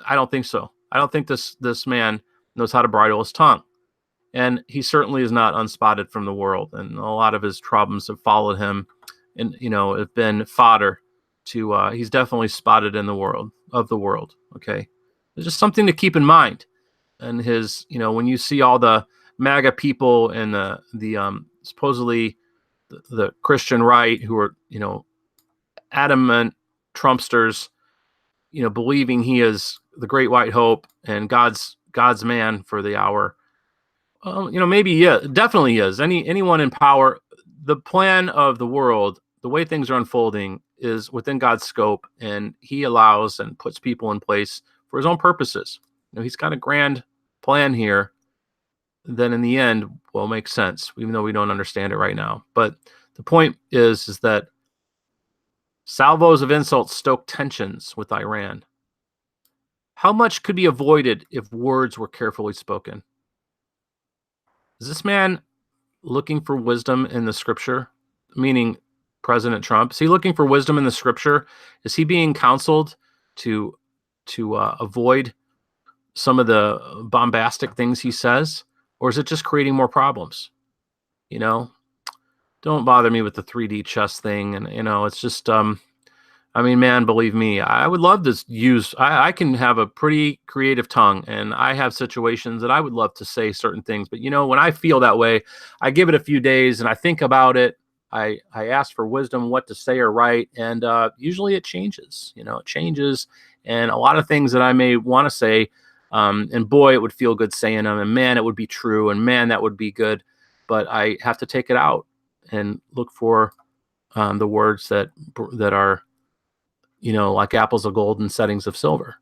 I don't think so. I don't think this man knows how to bridle his tongue. And he certainly is not unspotted from the world. And a lot of his problems have followed him and, have been fodder to, he's definitely spotted in the world, Okay. There's just something to keep in mind. And his, when you see all the MAGA people and the supposedly the Christian right who are, adamant Trumpsters, believing he is the great white hope and God's man for the hour. Maybe, yeah, definitely is. Anyone in power, the plan of the world, the way things are unfolding is within God's scope, and he allows and puts people in place for his own purposes. He's got a grand plan here that in the end will make sense, even though we don't understand it right now. But the point is that salvos of insults stoke tensions with Iran. How much could be avoided if words were carefully spoken? Is this man looking for wisdom in the scripture? Meaning President Trump? Is he looking for wisdom in the scripture? Is he being counseled to avoid some of the bombastic things he says? Or is it just creating more problems? Don't bother me with the 3D chess thing. And, it's just, man, believe me, I would love to use, I can have a pretty creative tongue, and I have situations that I would love to say certain things. But, when I feel that way, I give it a few days and I think about it. I ask for wisdom, what to say or write. And usually it changes, it changes. And a lot of things that I may want to say, and boy, it would feel good saying them. And man, it would be true. And man, that would be good. But I have to take it out and look for the words that are, like apples of gold and settings of silver,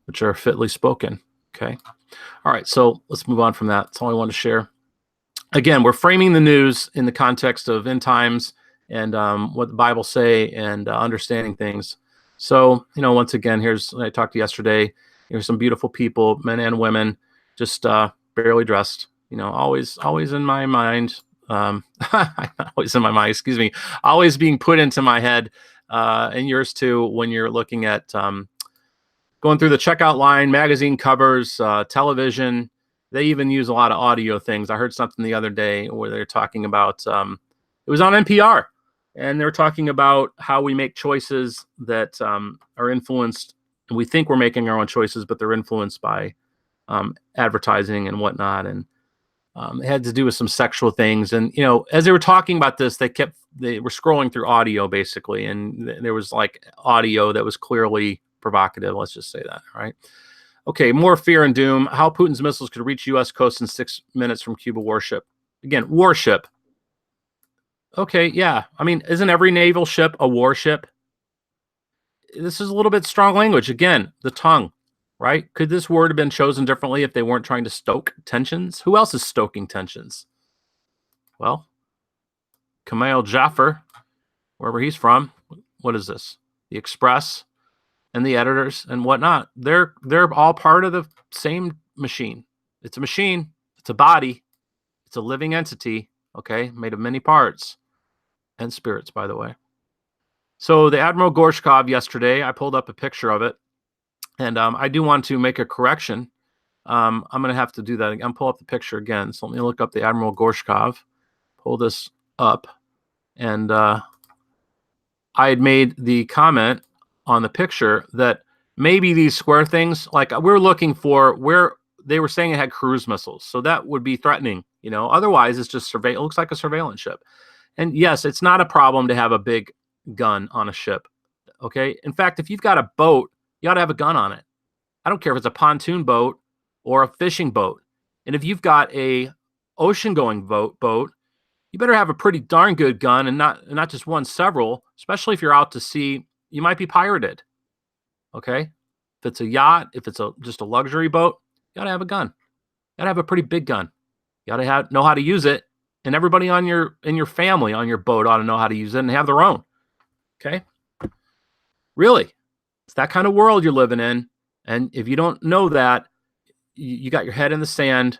which are fitly spoken. Okay. All right. So let's move on from that. That's all I want to share. Again, we're framing the news in the context of end times and what the Bible say and understanding things. So, once again, I talked to yesterday, here's some beautiful people, men and women, just barely dressed, always in my mind. Always in my mind, excuse me, always being put into my head, and yours too, when you're looking at going through the checkout line, magazine covers, television, They even use a lot of audio things. I heard something the other day where they're talking about, it was on NPR, and they're talking about how we make choices that are influenced, and we think we're making our own choices, but they're influenced by advertising and whatnot. And it had to do with some sexual things. And, as they were talking about this, they were scrolling through audio basically. And there was like audio that was clearly provocative. Let's just say that. All right. Okay. More fear and doom. How Putin's missiles could reach U.S. coast in 6 minutes from Cuba warship. Again, warship. Okay. Yeah. I mean, isn't every naval ship a warship? This is a little bit strong language. Again, the tongue. Right? Could this word have been chosen differently if they weren't trying to stoke tensions? Who else is stoking tensions? Well, Kamal Jaffer, wherever he's from. What is this? The Express and the editors and whatnot. They're all part of the same machine. It's a machine. It's a body. It's a living entity. Okay, made of many parts and spirits, by the way. So the Admiral Gorshkov yesterday, I pulled up a picture of it. And I do want to make a correction. I'm going to have to do that again. Pull up the picture again. So let me look up the Admiral Gorshkov. Pull this up. And I had made the comment on the picture that maybe these square things, like we're looking for where they were saying it had cruise missiles. So that would be threatening. Otherwise it's just it looks like a surveillance ship. And yes, it's not a problem to have a big gun on a ship. Okay. In fact, if you've got a boat, you ought to have a gun on it. I don't care if it's a pontoon boat or a fishing boat. And if you've got a ocean-going boat, you better have a pretty darn good gun, and not just one, several, especially if you're out to sea. You might be pirated. Okay? If it's a yacht, if it's just a luxury boat, you got to have a gun. You got to have a pretty big gun. You got to know how to use it. And everybody in your family on your boat ought to know how to use it and have their own. Okay? Really? It's that kind of world you're living in. And if you don't know that, you got your head in the sand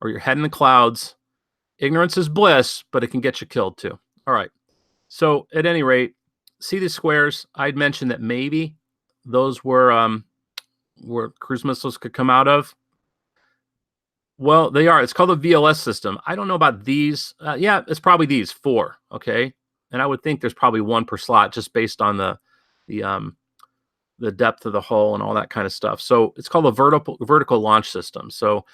or your head in the clouds. Ignorance is bliss, but it can get you killed too. All right. So at any rate, see the squares? I'd mentioned that maybe those were where cruise missiles could come out of. Well, they are. It's called a VLS system. I don't know about these. Yeah, it's probably these 4. Okay. And I would think there's probably 1 per slot just based on the depth of the hull and all that kind of stuff. So it's called a vertical launch system. So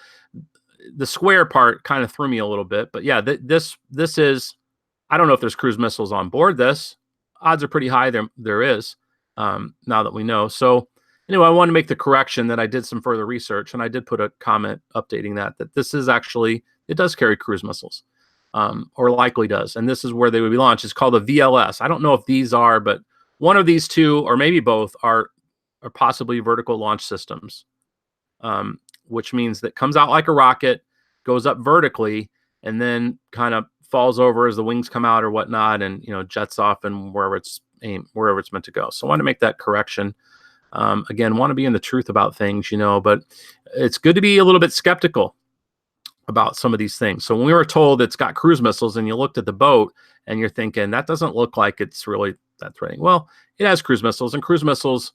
the square part kind of threw me a little bit, but yeah, this is, I don't know if there's cruise missiles on board this. Odds are pretty high there is, now that we know. So anyway, I want to make the correction that I did some further research, and I did put a comment updating that this is actually, it does carry cruise missiles, or likely does. And this is where they would be launched. It's called a VLS. I don't know if these are, but one of these two, or maybe both, are possibly vertical launch systems, which means that comes out like a rocket, goes up vertically, and then kind of falls over as the wings come out or whatnot, and jets off and wherever it's meant to go. So I want to make that correction. Again, want to be in the truth about things, but it's good to be a little bit skeptical about some of these things. So when we were told it's got cruise missiles, and you looked at the boat and you're thinking that doesn't look like it's really that threatening. Well, it has cruise missiles, and cruise missiles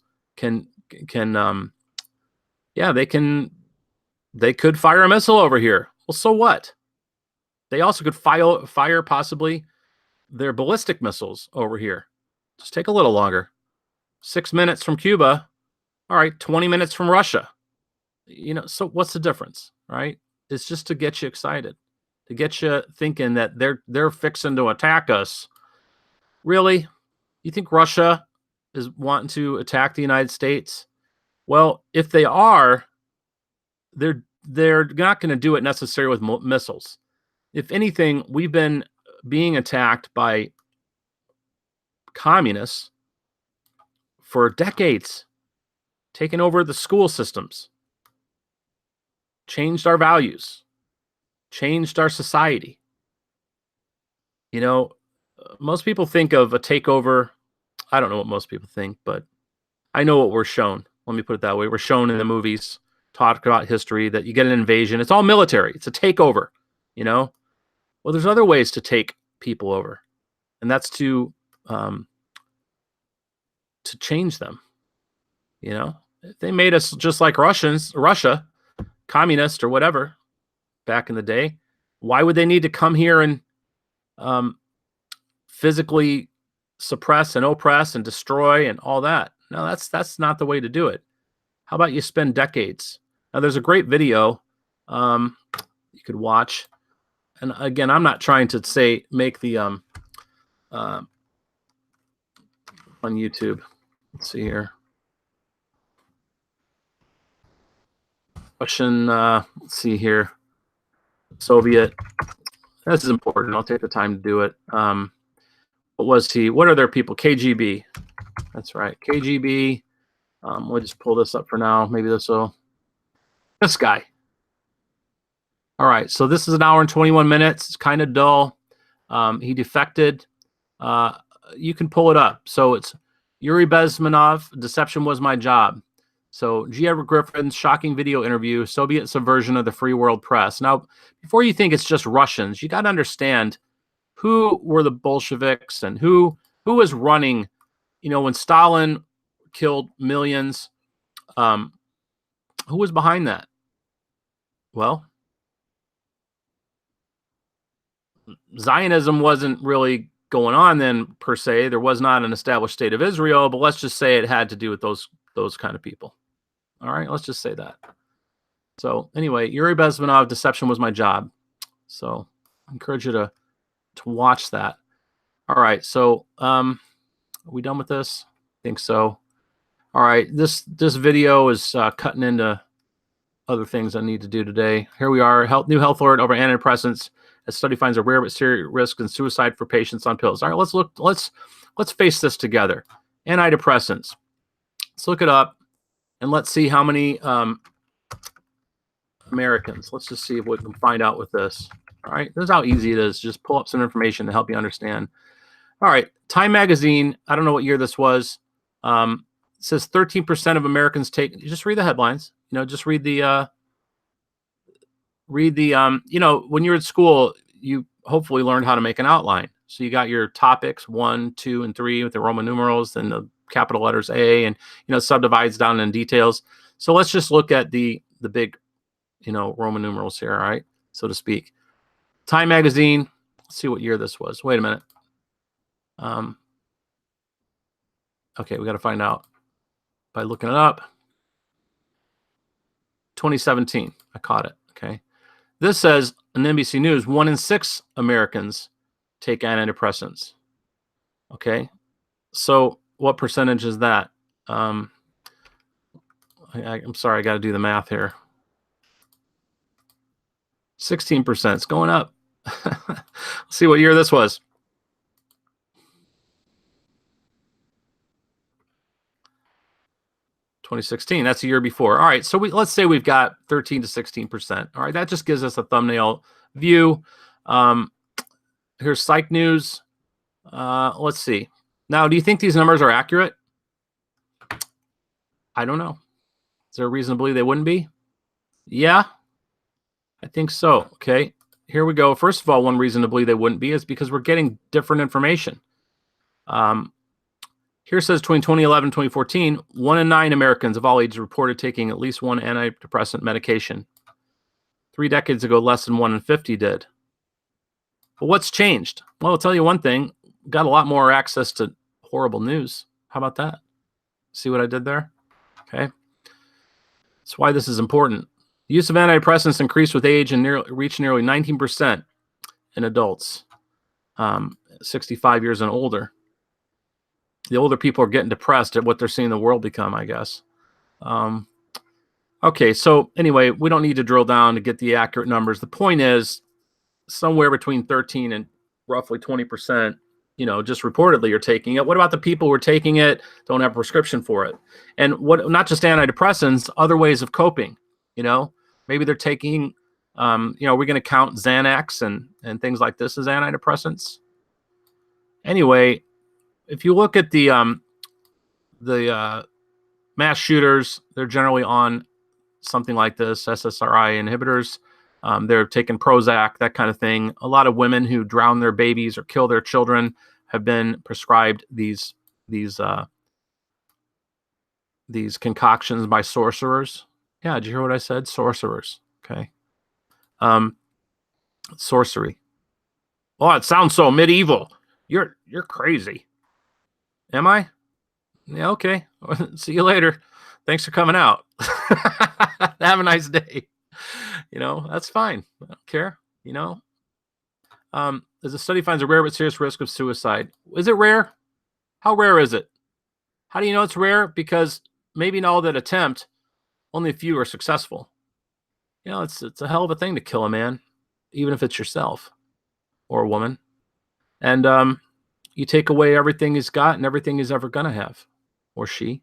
they could fire a missile over here. Well, so what? They also could fire possibly their ballistic missiles over here. Just take a little longer. 6 minutes from Cuba. All right, 20 minutes from Russia. So what's the difference, right? It's just to get you excited, to get you thinking that they're fixing to attack us. Really? You think Russia is wanting to attack the United States? Well, if they are, they're not going to do it necessarily with missiles. If anything, we've been being attacked by communists for decades, taking over the school systems, changed our values, changed our society. Most people think of a takeover. I don't know what most people think, but I know what we're shown. Let me put it that way. We're shown in the movies, talk about history, that you get an invasion. It's all military. It's a takeover, Well, there's other ways to take people over, and that's to change them. If they made us just like Russia, communist or whatever, back in the day. Why would they need to come here and physically suppress and oppress and destroy and all that? No, that's not the way to do it. How about you spend decades? Now, there's a great video you could watch. And again, I'm not trying to make the on YouTube. Let's see here. Russian, let's see here. Soviet. This is important. I'll take the time to do it. What was he? What are their people? KGB. That's right. KGB. We'll just pull this up for now. Maybe this guy. All right. So this is an hour and 21 minutes. It's kind of dull. He defected. You can pull it up. So it's Yuri Bezmenov. Deception was my job. So G. Edward Griffin's shocking video interview, Soviet subversion of the free world press. Now, before you think it's just Russians, you got to understand who were the Bolsheviks and who was running. You know, when Stalin killed millions, who was behind that? Well, Zionism wasn't really going on then per se. There was not an established state of Israel, but let's just say it had to do with those kind of people. All right, let's just say that. So anyway, Yuri Bezmenov, Deception Was My Job. So I encourage you to watch that. All right, so are we done with this? I think so. All right, this video is cutting into other things I need to do today. Here we are, new health alert over antidepressants. A study finds a rare but serious risk in suicide for patients on pills. All right, let's face this together. Antidepressants. Let's look it up. And let's see how many Americans. Let's just see what we can find out with this. All right, this is how easy it is. Just pull up some information to help you understand. All right, Time Magazine. I don't know what year this was. It says 13% of Americans take. Just read the headlines. You know, just read the. You know, when you're at school, you hopefully learned how to make an outline. So you got your topics 1, 2, and 3 with the Roman numerals and the capital letters A, and subdivides down in details. So let's just look at the big, Roman numerals here, all right, so to speak. Time Magazine. Let's see what year this was. Wait a minute. Okay, we got to find out by looking it up. 2017. I caught it. Okay. This says on NBC News, 1 in 6 Americans take antidepressants. Okay. So what percentage is that? I'm sorry, I got to do the math here. 16%. It's going up. Let's see what year this was. (2016). That's a year before. All right, so let's say we've got 13 to 16%. All right, that just gives us a thumbnail view. Here's Psych News. Let's see. Now, do you think these numbers are accurate? I don't know. Is there a reason to believe they wouldn't be? Yeah, I think so. Okay, here we go. First of all, one reason to believe they wouldn't be is because we're getting different information. Here it says between 2011 and 2014, 1 in 9 Americans of all ages reported taking at least one antidepressant medication. 3 decades ago, less than 1 in 50 did. But what's changed? Well, I'll tell you one thing. Got a lot more access to horrible news. How about that? See what I did there? Okay. That's why this is important. The use of antidepressants increased with age and reached nearly 19% in adults 65 years and older. The older people are getting depressed at what they're seeing the world become, I guess. Okay, so anyway, we don't need to drill down to get the accurate numbers. The point is somewhere between 13 and roughly 20%, just reportedly are taking it. What about the people who are taking it, don't have a prescription for it? And what, not just antidepressants, other ways of coping, maybe they're taking, we're going to count Xanax and things like this as antidepressants. Anyway, if you look at the mass shooters, they're generally on something like this, SSRI inhibitors. They're taking Prozac, that kind of thing. A lot of women who drown their babies or kill their children have been prescribed these concoctions by sorcerers. Yeah, did you hear what I said? Sorcerers. Okay. Sorcery. Oh, it sounds so medieval. You're crazy. Am I? Yeah, okay. See you later. Thanks for coming out. Have a nice day. That's fine. I don't care. As a study finds a rare but serious risk of suicide. Is it rare? How rare is it? How do you know it's rare? Because maybe in all that attempt, only a few are successful. It's a hell of a thing to kill a man, even if it's yourself or a woman. And you take away everything he's got and everything he's ever going to have, or she.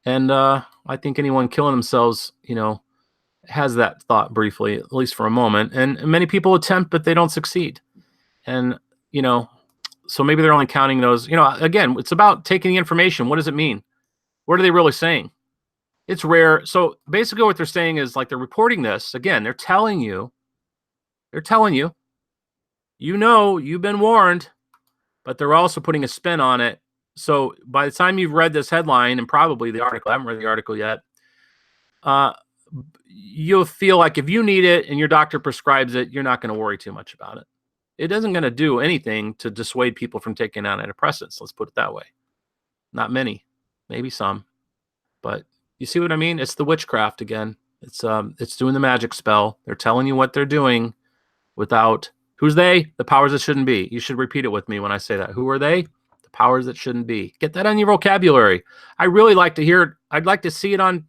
And I think anyone killing themselves, has that thought briefly, at least for a moment. And many people attempt, but they don't succeed. And, so maybe they're only counting those. Again, it's about taking the information. What does it mean? What are they really saying? It's rare. So basically what they're saying is, like, they're reporting this. Again, they're telling you, you've been warned, but they're also putting a spin on it. So by the time you've read this headline, and probably the article, I haven't read the article yet, you'll feel like if you need it and your doctor prescribes it, you're not going to worry too much about it. It isn't going to do anything to dissuade people from taking antidepressants. Let's put it that way. Not many, maybe some, but you see what I mean? It's the witchcraft again. It's doing the magic spell. They're telling you what they're doing without, who's they? The powers that shouldn't be. You should repeat it with me when I say that. Who are they? The powers that shouldn't be. Get that on your vocabulary. I really like to hear it. I'd like to see it on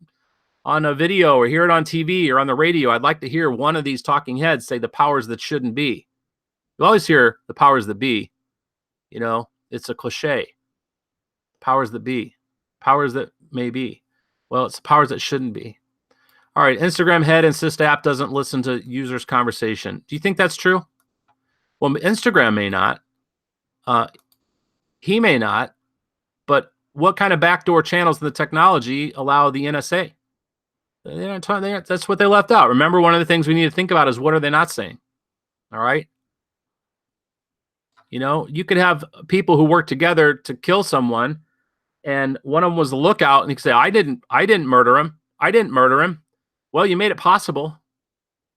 a video or hear it on TV or on the radio. I'd like to hear one of these talking heads say the powers that shouldn't be. You always hear the powers that be. It's a cliche. Powers that be. Powers that may be. Well, it's powers that shouldn't be. All right, Instagram head insists app doesn't listen to users' conversation. Do you think that's true? Well, Instagram may not. He may not. But what kind of backdoor channels in the technology allow the NSA? That's what they left out. Remember, one of the things we need to think about is, what are they not saying? All right. You could have people who work together to kill someone, and one of them was the lookout, and he could say, I didn't murder him. I didn't murder him. Well, you made it possible,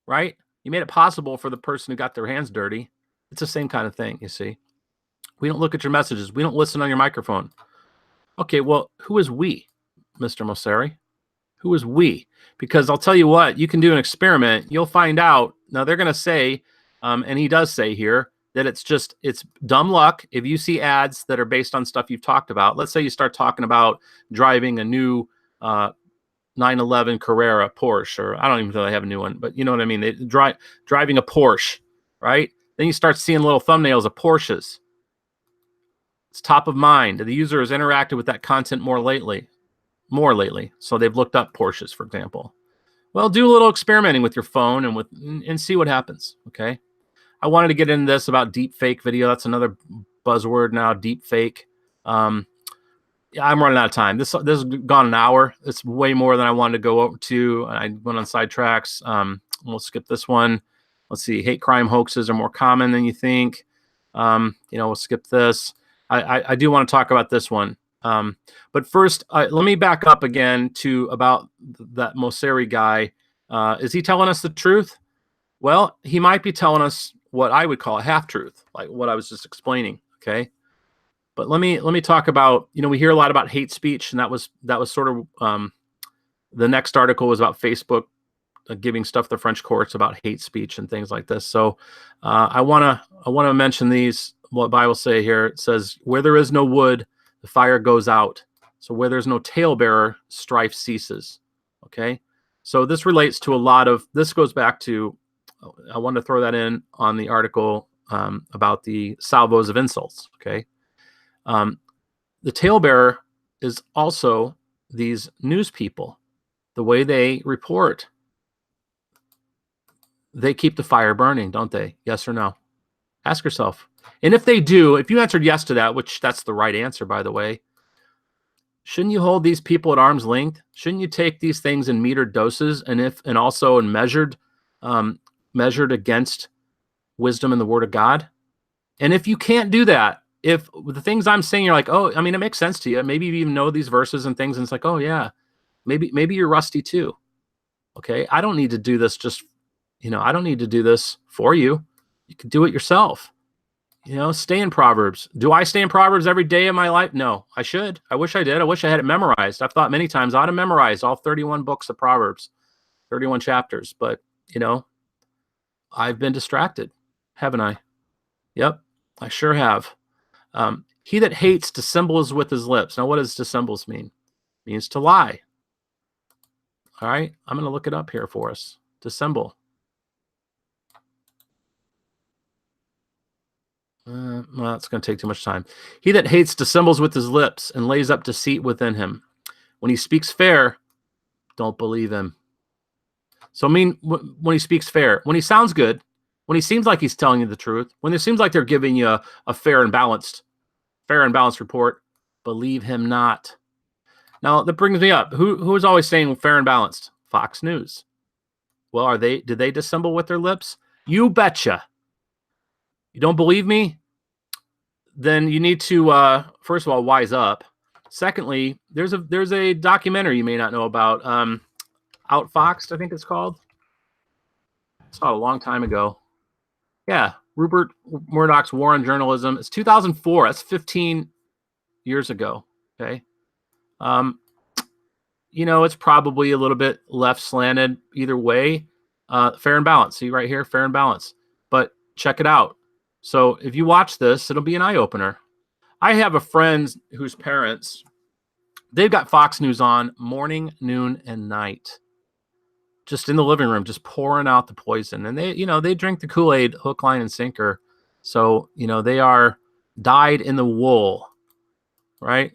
right? You made it possible for the person who got their hands dirty. It's the same kind of thing, you see. We don't look at your messages. We don't listen on your microphone. Okay, well, who is we, Mr. Mosseri? Who is we? Because I'll tell you what, you can do an experiment. You'll find out. Now, they're going to say, and he does say here, that it's dumb luck if you see ads that are based on stuff you've talked about. Let's say you start talking about driving a new 911 Carrera Porsche, or I don't even know they have a new one, but you know what I mean? They driving a Porsche, right? Then you start seeing little thumbnails of Porsches. It's top of mind. The user has interacted with that content more lately. So they've looked up Porsches, for example. Well, do a little experimenting with your phone and see what happens, okay? I wanted to get into this about deep fake video. That's another buzzword now, deep fake. I'm running out of time. This has gone an hour. It's way more than I wanted to go over to. I went on sidetracks. We'll skip this one. Let's see. Hate crime hoaxes are more common than you think. We'll skip this. I do want to talk about this one. But first, let me back up again to about that Mosseri guy. Is he telling us the truth? Well, he might be telling us what I would call a half-truth, like what I was just explaining, okay? But let me talk about, we hear a lot about hate speech, and that was sort of the next article was about Facebook giving stuff to French courts about hate speech and things like this. So I want to mention these, what the Bible say here. It says, where there is no wood, the fire goes out. So where there's no talebearer, strife ceases, okay? So this relates to a lot of, this goes back to, I wanted to throw that in on the article about the salvos of insults, okay? The talebearer is also these news people. The way they report, they keep the fire burning, don't they? Yes or no? Ask yourself. And if they do, if you answered yes to that, which that's the right answer, by the way, shouldn't you hold these people at arm's length? Shouldn't you take these things in metered doses and also in measured against wisdom and the word of God? And if you can't do that, if the things I'm saying, you're like, oh, I mean, it makes sense to you. Maybe you even know these verses and things, and it's like, oh yeah, maybe you're rusty too. Okay, I don't need to do this just, I don't need to do this for you. You can do it yourself. Stay in Proverbs. Do I stay in Proverbs every day of my life? No, I should. I wish I did. I wish I had it memorized. I've thought many times I ought to memorize all 31 books of Proverbs, 31 chapters. But, I've been distracted, haven't I? Yep, I sure have. He that hates dissembles with his lips. Now, what does dissembles mean? It means to lie. All right, I'm going to look it up here for us. Dissemble. Well, it's going to take too much time. He that hates dissembles with his lips and lays up deceit within him. When he speaks fair, don't believe him. So when he speaks fair, when he sounds good, when he seems like he's telling you the truth, when it seems like they're giving you a fair and balanced report, believe him not. Now that brings me up. Who is always saying fair and balanced? Fox News. Well, did they dissemble with their lips? You betcha. You don't believe me? Then you need to first of all wise up. Secondly, there's a documentary you may not know about, Outfoxed, I think it's called. I saw it a long time ago. Yeah, Rupert Murdoch's War on Journalism. It's 2004. That's 15 years ago. Okay. It's probably a little bit left slanted either way. Fair and balanced. See right here, fair and balanced. But check it out. So if you watch this, it'll be an eye opener. I have a friend whose parents, they've got Fox News on morning, noon, and night. Just in the living room, just pouring out the poison. And they drink the Kool-Aid hook, line, and sinker. So, they are dyed in the wool, right?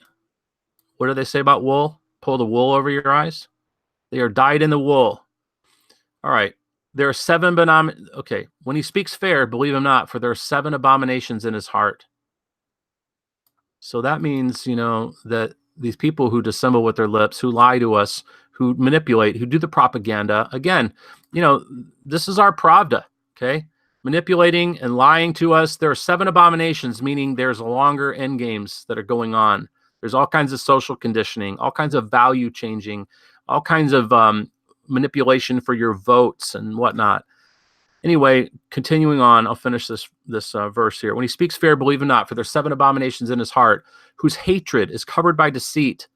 What do they say about wool? Pull the wool over your eyes. They are dyed in the wool. All right. There are 7 okay. When he speaks fair, believe him not, for there are 7 abominations in his heart. So that means, that these people who dissemble with their lips, who lie to us, who manipulate, who do the propaganda, again, this is our pravda, okay? Manipulating and lying to us. There are 7 abominations, meaning there's longer end games that are going on. There's all kinds of social conditioning, all kinds of value changing, all kinds of manipulation for your votes and whatnot. Anyway, continuing on, I'll finish this verse here. When he speaks fair, believe him not, for there's 7 abominations in his heart, whose hatred is covered by deceit.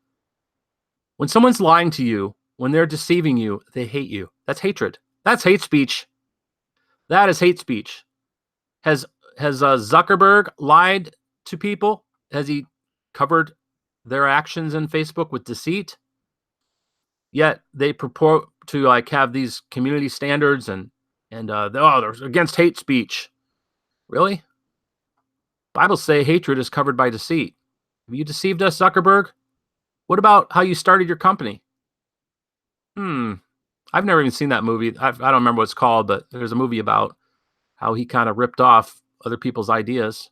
When someone's lying to you, when they're deceiving you, they hate you. That's hatred. That's hate speech. That is hate speech. Has Zuckerberg lied to people? Has he covered their actions in Facebook with deceit? Yet they purport to have these community standards and they're against hate speech. Really? Bibles say hatred is covered by deceit. Have you deceived us, Zuckerberg? What about how you started your company? I've never even seen that movie. I don't remember what it's called, but there's a movie about how he kind of ripped off other people's ideas.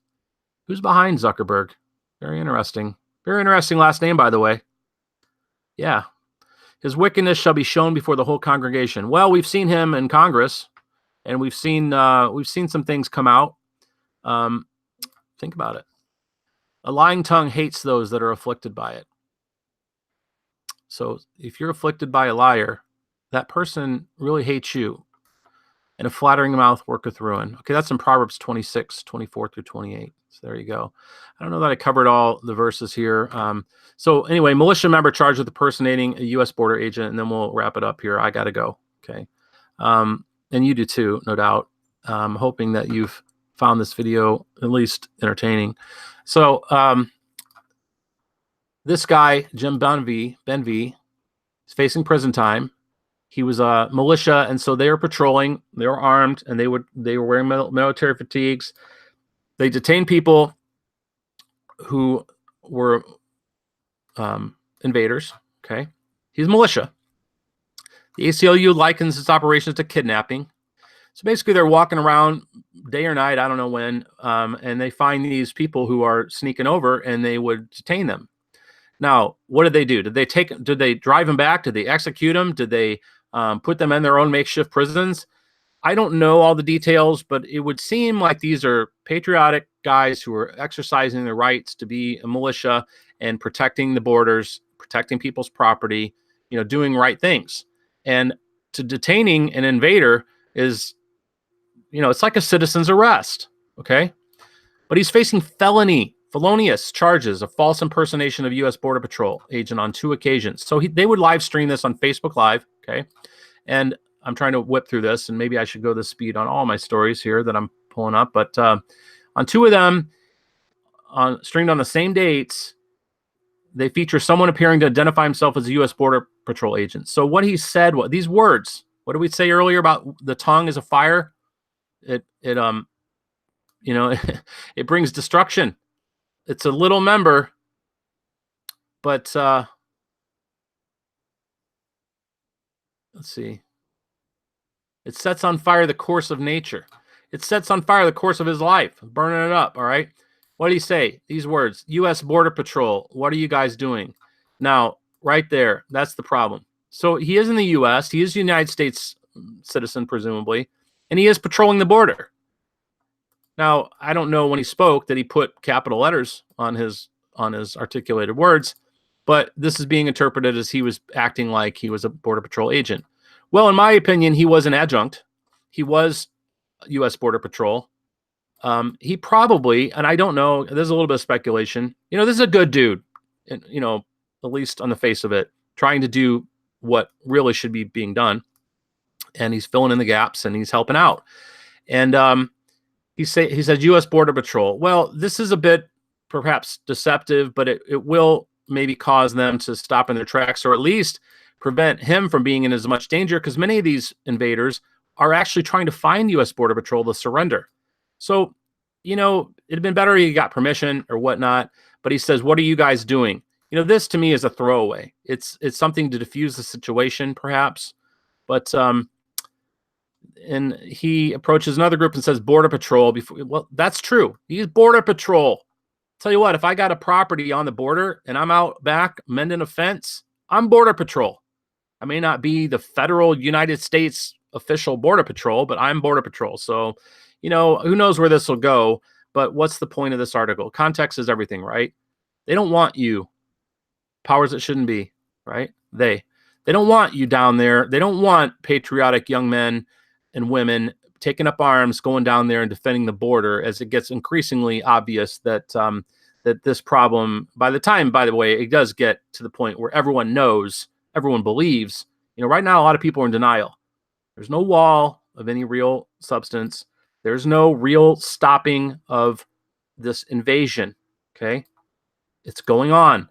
Who's behind Zuckerberg? Very interesting. Very interesting last name, by the way. Yeah. His wickedness shall be shown before the whole congregation. Well, we've seen him in Congress, and we've seen some things come out. Think about it. A lying tongue hates those that are afflicted by it. So if you're afflicted by a liar, that person really hates you. And a flattering mouth worketh ruin. Okay, that's in Proverbs 26, 24 through 28. So there you go. I don't know that I covered all the verses here. So anyway, militia member charged with impersonating a U.S. border agent, and then we'll wrap it up here. I got to go. Okay. And you do too, no doubt. I'm hoping that you've found this video at least entertaining. So this guy, Jim Benvey, is facing prison time. He was a militia, and so they were patrolling. They were armed, and they were wearing military fatigues. They detained people who were invaders. Okay, he's militia. The ACLU likens its operations to kidnapping. So basically, they're walking around day or night, I don't know when, and they find these people who are sneaking over, and they would detain them. Now, what did they do? Did they drive them back? Did they execute them? Did they put them in their own makeshift prisons? I don't know all the details, but it would seem like these are patriotic guys who are exercising their rights to be a militia and protecting the borders, protecting people's property, doing right things. And to detaining an invader is, it's like a citizen's arrest. Okay. But he's facing felonious charges of false impersonation of U.S. Border Patrol agent on 2 occasions. So they would live stream this on Facebook Live. Okay. And I'm trying to whip through this, and maybe I should go this speed on all my stories here that I'm pulling up. But on 2 of them, streamed on the same dates, they feature someone appearing to identify himself as a U.S. Border Patrol agent. So what he said, these words, what did we say earlier about the tongue is a fire? It it brings destruction. It's a little member, but let's see. It sets on fire the course of nature. It sets on fire the course of his life, burning it up. All right. What did he say? These words, U.S. Border Patrol. What are you guys doing? Now, right there, that's the problem. So he is in the U.S. He is a United States citizen, presumably, and he is patrolling the border. Now, I don't know when he spoke that he put capital letters on his articulated words, but this is being interpreted as he was acting like he was a Border Patrol agent. Well, in my opinion, he was an adjunct. He was U.S. Border Patrol. He probably, and I don't know, there's a little bit of speculation. This is a good dude, and, at least on the face of it, trying to do what really should be being done. And he's filling in the gaps and he's helping out. And he said U.S. Border Patrol. Well, this is a bit perhaps deceptive, but it will maybe cause them to stop in their tracks, or at least prevent him from being in as much danger, because many of these invaders are actually trying to find U.S. Border Patrol to surrender. So, it'd been better he got permission or whatnot, but he says, what are you guys doing? This to me is a throwaway. It's something to diffuse the situation, perhaps. But and he approaches another group and says Border Patrol. Well, that's true. He's Border Patrol. Tell you what, if I got a property on the border and I'm out back mending a fence, I'm Border Patrol. I may not be the federal United States official Border Patrol, but I'm Border Patrol. So, who knows where this will go, but what's the point of this article? Context is everything, right? They don't want you. Powers that shouldn't be, right? They don't want you down there. They don't want patriotic young men and women taking up arms, going down there and defending the border, as it gets increasingly obvious that that this problem, by the way, it does get to the point where everyone knows, everyone believes, right now a lot of people are in denial. There's no wall of any real substance. There's no real stopping of this invasion. Okay. It's going on.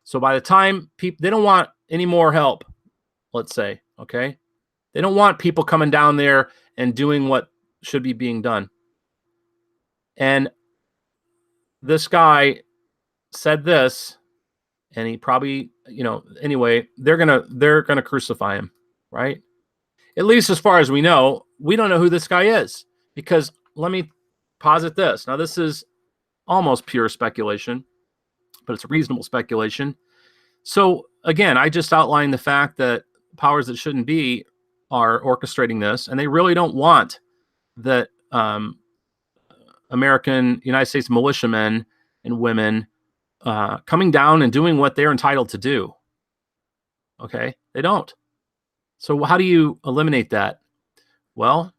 So by the time they don't want any more help, let's say, okay? They don't want people coming down there and doing what should be being done. And this guy said this, and he probably, anyway, they're gonna crucify him, right? At least as far as we know, we don't know who this guy is, because let me posit this. Now, this is almost pure speculation, but it's reasonable speculation. So again, I just outlined the fact that powers that shouldn't be are orchestrating this, and they really don't want that United States militiamen and women coming down and doing what they're entitled to do. Okay, they don't. So how do you eliminate that? Well,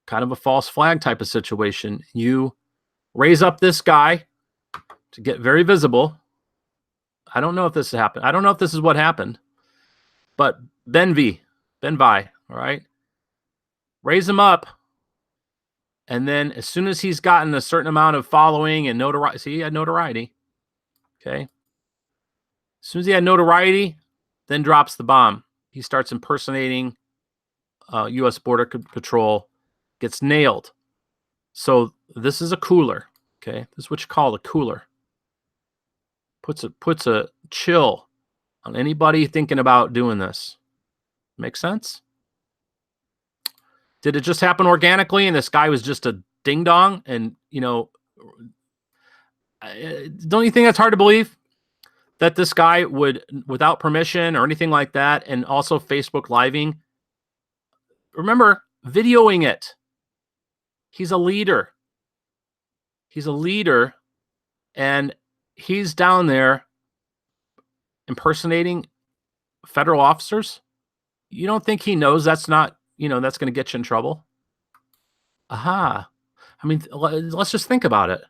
kind of a false flag type of situation. You raise up this guy to get very visible. I don't know if this happened. I don't know if this is what happened, but Ben V, all right, raise him up. And then as soon as he's gotten a certain amount of following and notoriety, see, he had notoriety. Okay. As soon as he had notoriety, then drops the bomb. He starts impersonating U.S. Border Patrol, gets nailed. So this is a cooler. Okay. This is what you call a cooler. Puts a chill on anybody thinking about doing this. Make sense? Did it just happen organically and this guy was just a ding dong? And, don't you think that's hard to believe? That this guy would, without permission or anything like that, and also Facebook living, remember, videoing it. He's a leader. And he's down there impersonating federal officers. You don't think he knows that's not that's going to get you in trouble. Aha. I mean, let's just think about it.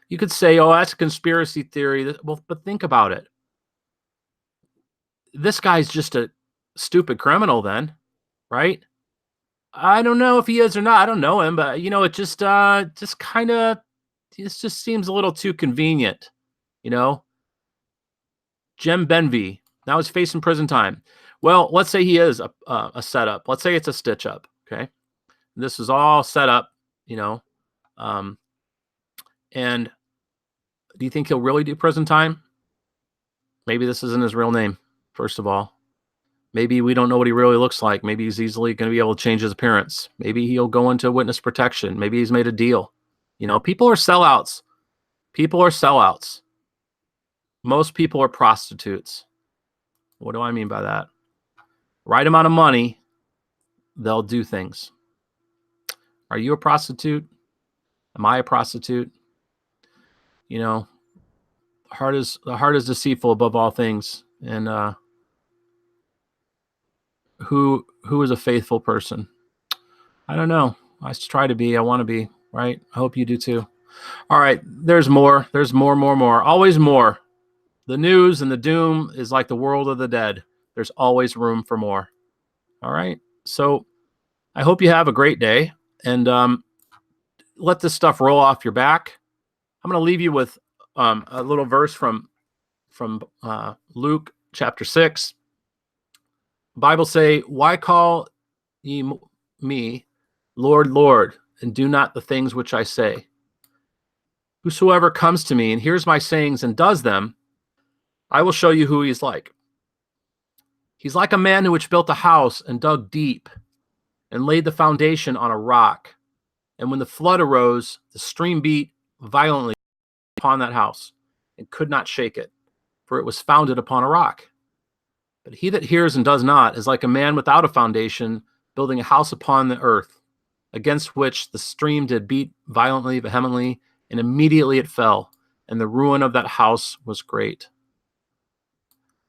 You could say, oh, that's a conspiracy theory. Well, but think about it. This guy's just a stupid criminal then, right? I don't know if he is or not. I don't know him, but it just kind of, this just seems a little too convenient, you know? Jem Benvey, now he's facing prison time. Well, let's say he is a setup. Let's say it's a stitch up, okay? This is all set up, and do you think he'll really do prison time? Maybe this isn't his real name, first of all. Maybe we don't know what he really looks like. Maybe he's easily going to be able to change his appearance. Maybe he'll go into witness protection. Maybe he's made a deal. People are sellouts. People are sellouts. Most people are prostitutes. What do I mean by that? Right amount of money, they'll do things. Are you a prostitute? Am I a prostitute? The heart is deceitful above all things. And who is a faithful person? I don't know. I try to be. I want to be, right? I hope you do too. All right. There's more. There's more. Always more. The news and the doom is like the world of the dead. There's always room for more. All right. So I hope you have a great day, and let this stuff roll off your back. I'm going to leave you with a little verse from Luke chapter 6. Bible say, why call ye me Lord, Lord, and do not the things which I say? Whosoever comes to me and hears my sayings and does them, I will show you who he is like. He's like a man who which built a house and dug deep and laid the foundation on a rock. And when the flood arose, the stream beat violently upon that house and could not shake it, for it was founded upon a rock. But he that hears and does not is like a man without a foundation, building a house upon the earth, against which the stream did beat violently, vehemently, and immediately it fell, and the ruin of that house was great.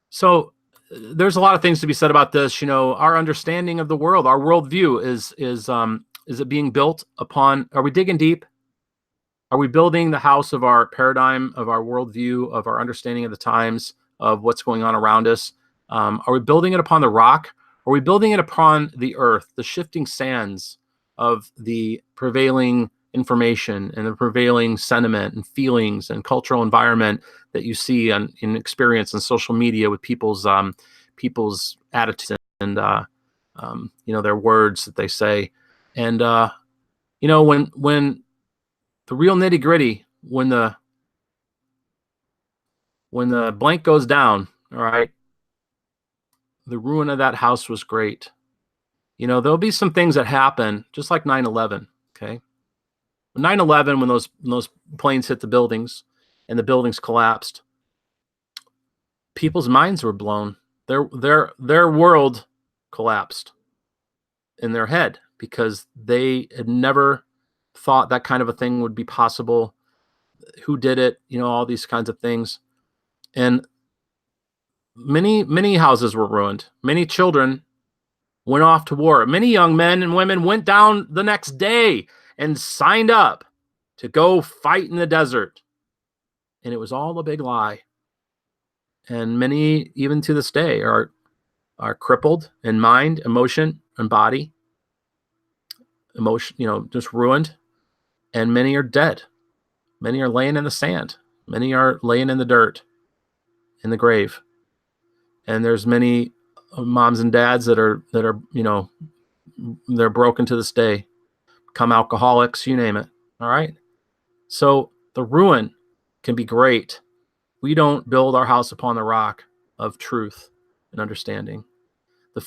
So there's a lot of things to be said about this. Our understanding of the world, our worldview is it being built upon? Are we digging deep? Are we building the house of our paradigm, of our worldview, of our understanding of the times, of what's going on around us? Are we building it upon the rock? Are we building it upon the earth, the shifting sands of the prevailing information and the prevailing sentiment and feelings and cultural environment that you see in experience in social media with people's attitudes and their words that they say? And when the real nitty gritty, when the blank goes down, all right, the ruin of that house was great. There'll be some things that happen, just like 9/11. Okay, 9/11, when those planes hit the buildings and the buildings collapsed, people's minds were blown. Their world collapsed in their head because they had never thought that kind of a thing would be possible. Who did it? All these kinds of things. And many houses were ruined. Many children went off to war. Many young men and women went down the next day and signed up to go fight in the desert. And it was all a big lie. And many, even to this day, are crippled in mind, emotion, and body. Emotion, just ruined. And many are dead. Many are laying in the sand. Many are laying in the dirt, in the grave. And there's many moms and dads that are they're broken to this day, become alcoholics, you name it. All right. So the ruin can be great. We don't build our house upon the rock of truth and understanding.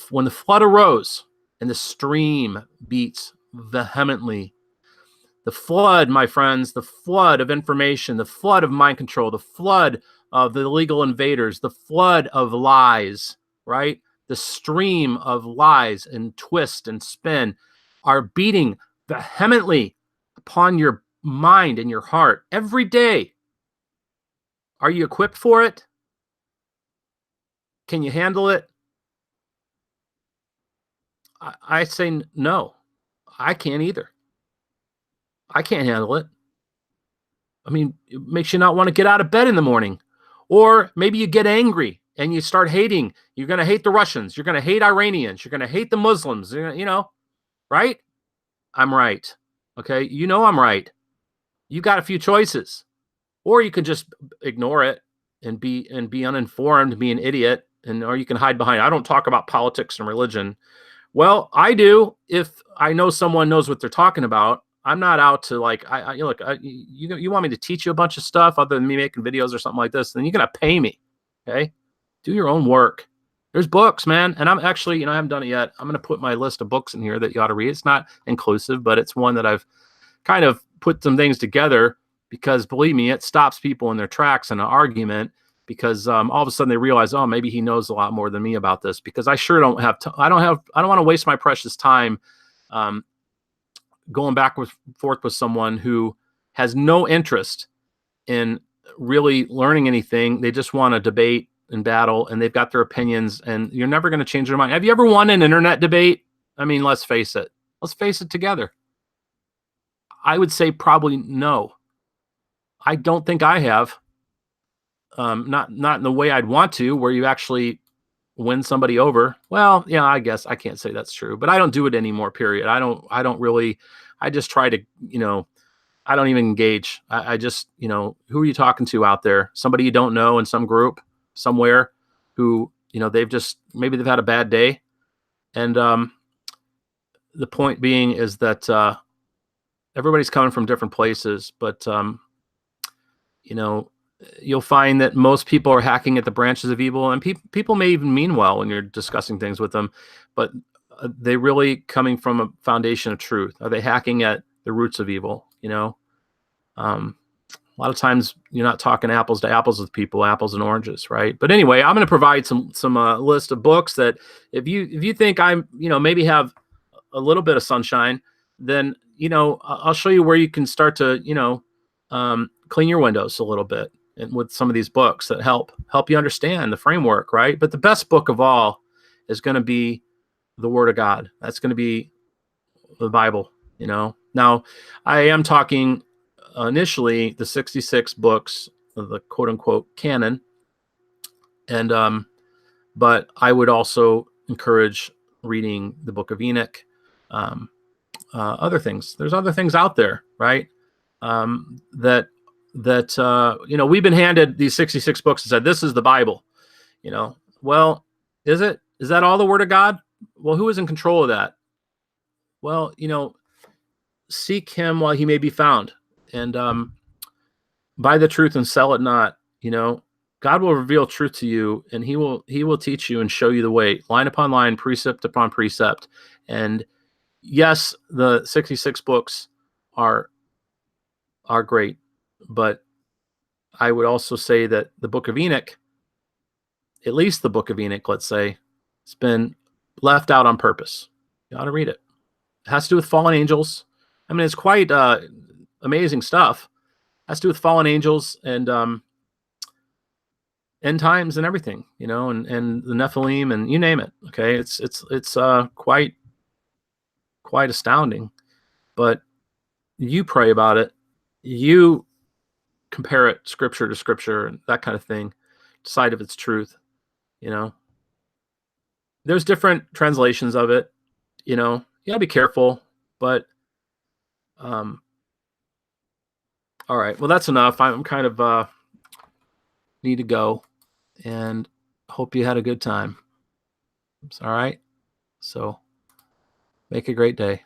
When the flood arose and the stream beats vehemently, the flood, my friends, the flood of information, the flood of mind control, the flood of the illegal invaders, the flood of lies, right? The stream of lies and twist and spin are beating vehemently upon your mind and your heart every day. Are you equipped for it? Can you handle it? I say no. I can't either. I can't handle it. I mean, it makes you not want to get out of bed in the morning. Or maybe you get angry and you start hating. You're going to hate the Russians. You're going to hate Iranians. You're going to hate the Muslims, right? I'm right. Okay. I'm right. You got a few choices. Or you can just ignore it and be uninformed, be an idiot, or you can hide behind, I don't talk about politics and religion. Well, I do if I know someone knows what they're talking about. I'm not out to you want me to teach you a bunch of stuff other than me making videos or something like this, then you're going to pay me. Okay. Do your own work. There's books, man. And I'm actually, I haven't done it yet. I'm going to put my list of books in here that you ought to read. It's not inclusive, but it's one that I've kind of put some things together because believe me, it stops people in their tracks in an argument because all of a sudden they realize, oh, maybe he knows a lot more than me about this because I sure don't have, I don't want to waste my precious time going back and forth with someone who has no interest in really learning anything. They just want to debate and battle and they've got their opinions and you're never going to change their mind. Have you ever won an internet debate? I mean, let's face it. Let's face it together. I would say probably no. I don't think I have. Not in the way I'd want to, where you actually win somebody over. Well, yeah, I guess I can't say that's true, but I don't do it anymore, period. I don't really, I just try to, I don't even engage. I just, who are you talking to out there? Somebody you don't know in some group somewhere who, maybe they've had a bad day. And the point being is that everybody's coming from different places, but, you'll find that most people are hacking at the branches of evil, and people may even mean well when you're discussing things with them, but they really coming from a foundation of truth? Are they hacking at the roots of evil? A lot of times you're not talking apples to apples with people, apples and oranges, right? But anyway, I'm going to provide some list of books that if you think I'm, maybe have a little bit of sunshine, then, I'll show you where you can start to, clean your windows a little bit and with some of these books that help you understand the framework, right? But the best book of all is going to be the Word of God. That's going to be the Bible, Now, I am talking initially the 66 books of the quote unquote canon. And, but I would also encourage reading the book of Enoch, other things. There's other things out there, right? That we've been handed these 66 books and said, this is the Bible, well, is it? Is that all the Word of God? Well, who is in control of that? Well, seek him while he may be found, and buy the truth and sell it not. God will reveal truth to you, and he will teach you and show you the way, line upon line, precept upon precept. And yes, the 66 books are great, but I would also say that the book of Enoch, at least the book of Enoch, let's say, it's been left out on purpose. You ought to read it. It has to do with fallen angels. I mean, it's quite amazing stuff. It has to do with fallen angels and end times and everything, and the Nephilim and you name it. Okay, it's quite astounding. But you pray about it. You compare it scripture to scripture and that kind of thing. Decide if it's truth. There's different translations of it. You gotta be careful. But all right. Well, that's enough. I'm kind of need to go, and hope you had a good time. All right. So make a great day.